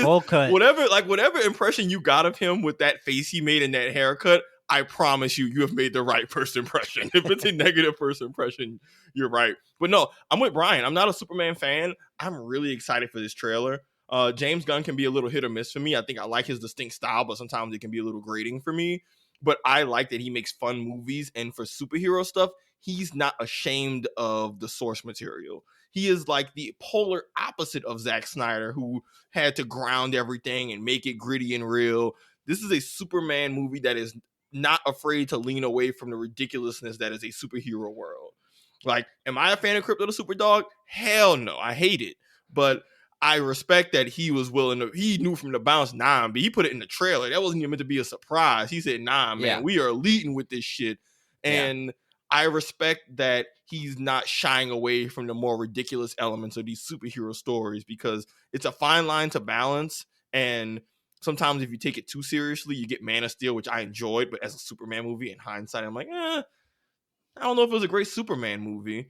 Speaker 2: whatever impression you got of him with that face he made in that haircut, I promise you have made the right first impression. If it's a negative first impression, you're right. But no, I'm with Brian. I'm not a Superman fan. I'm really excited for this trailer. James Gunn can be a little hit or miss for me. I think I like his distinct style, but sometimes it can be a little grating for me. But I like that he makes fun movies. And for superhero stuff, he's not ashamed of the source material. He is like the polar opposite of Zack Snyder, who had to ground everything and make it gritty and real. This is a Superman movie that is not afraid to lean away from the ridiculousness that is a superhero world. Like, am I a fan of Crypto the Superdog? Hell no, I hate it. But I respect that he was willing to, he knew from the bounce, but he put it in the trailer. That wasn't even meant to be a surprise. He said, we are leading with this shit. And I respect that he's not shying away from the more ridiculous elements of these superhero stories, because it's a fine line to balance. And sometimes if you take it too seriously, you get Man of Steel, which I enjoyed, but as a Superman movie, in hindsight, I'm like, I don't know if it was a great Superman movie.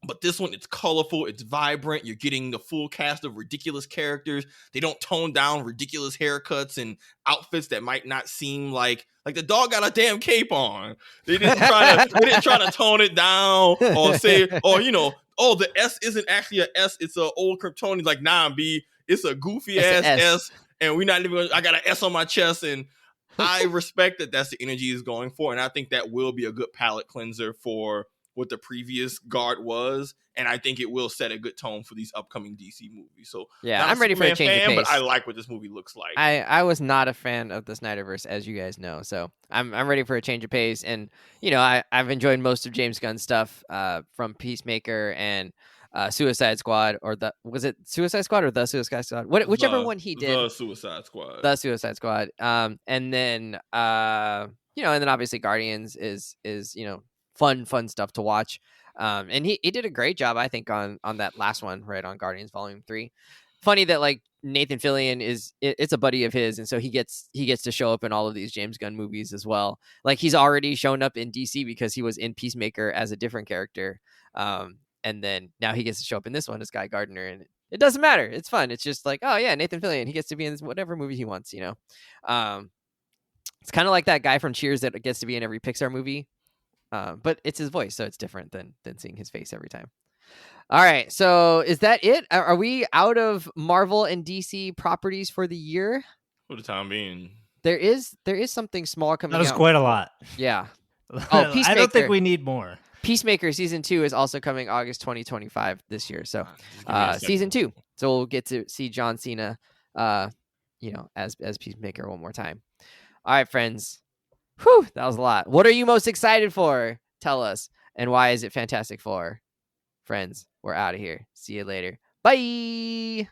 Speaker 2: But this one, it's colorful, it's vibrant. You're getting the full cast of ridiculous characters. They don't tone down ridiculous haircuts and outfits that might not seem like the dog got a damn cape on. They didn't try to tone it down or say, the S isn't actually a S, it's an old Kryptonian. Like, B, it's a goofy ass S. And we're not even, I got an S on my chest. And I respect that that's the energy he's going for. And I think that will be a good palate cleanser for what the previous guard was. And I think it will set a good tone for these upcoming DC movies. So
Speaker 1: yeah, I'm ready for a change of pace.
Speaker 2: But I like what this movie looks like.
Speaker 1: I was not a fan of the Snyderverse, as you guys know. So I'm ready for a change of pace. And, I've enjoyed most of James Gunn's stuff from Peacemaker and Suicide Squad, or was it Suicide Squad or the Suicide Squad? Whichever one he did.
Speaker 2: The Suicide Squad.
Speaker 1: The Suicide Squad. And then and then obviously Guardians is fun stuff to watch. And he did a great job, I think, on that last one, right, on Guardians Volume 3. Funny that like Nathan Fillion it's a buddy of his, and so he gets to show up in all of these James Gunn movies as well. Like he's already shown up in DC because he was in Peacemaker as a different character. And then now he gets to show up in this one as Guy Gardner, and it doesn't matter. It's fun. It's just like, oh yeah, Nathan Fillion, he gets to be in whatever movie he wants, It's kind of like that guy from Cheers that gets to be in every Pixar movie. But it's his voice, so it's different than seeing his face every time. All right, so is that it? Are we out of Marvel and DC properties for the year?
Speaker 2: For the time being.
Speaker 1: There is something small coming out.
Speaker 3: That was quite a lot.
Speaker 1: Yeah.
Speaker 3: Oh, I don't think we need more.
Speaker 1: Peacemaker Season 2 is also coming August 2025 this year. So Season 2. So we'll get to see John Cena as Peacemaker one more time. All right, friends. Whew, that was a lot. What are you most excited for? Tell us. And why is it Fantastic Four? Friends, we're out of here. See you later. Bye.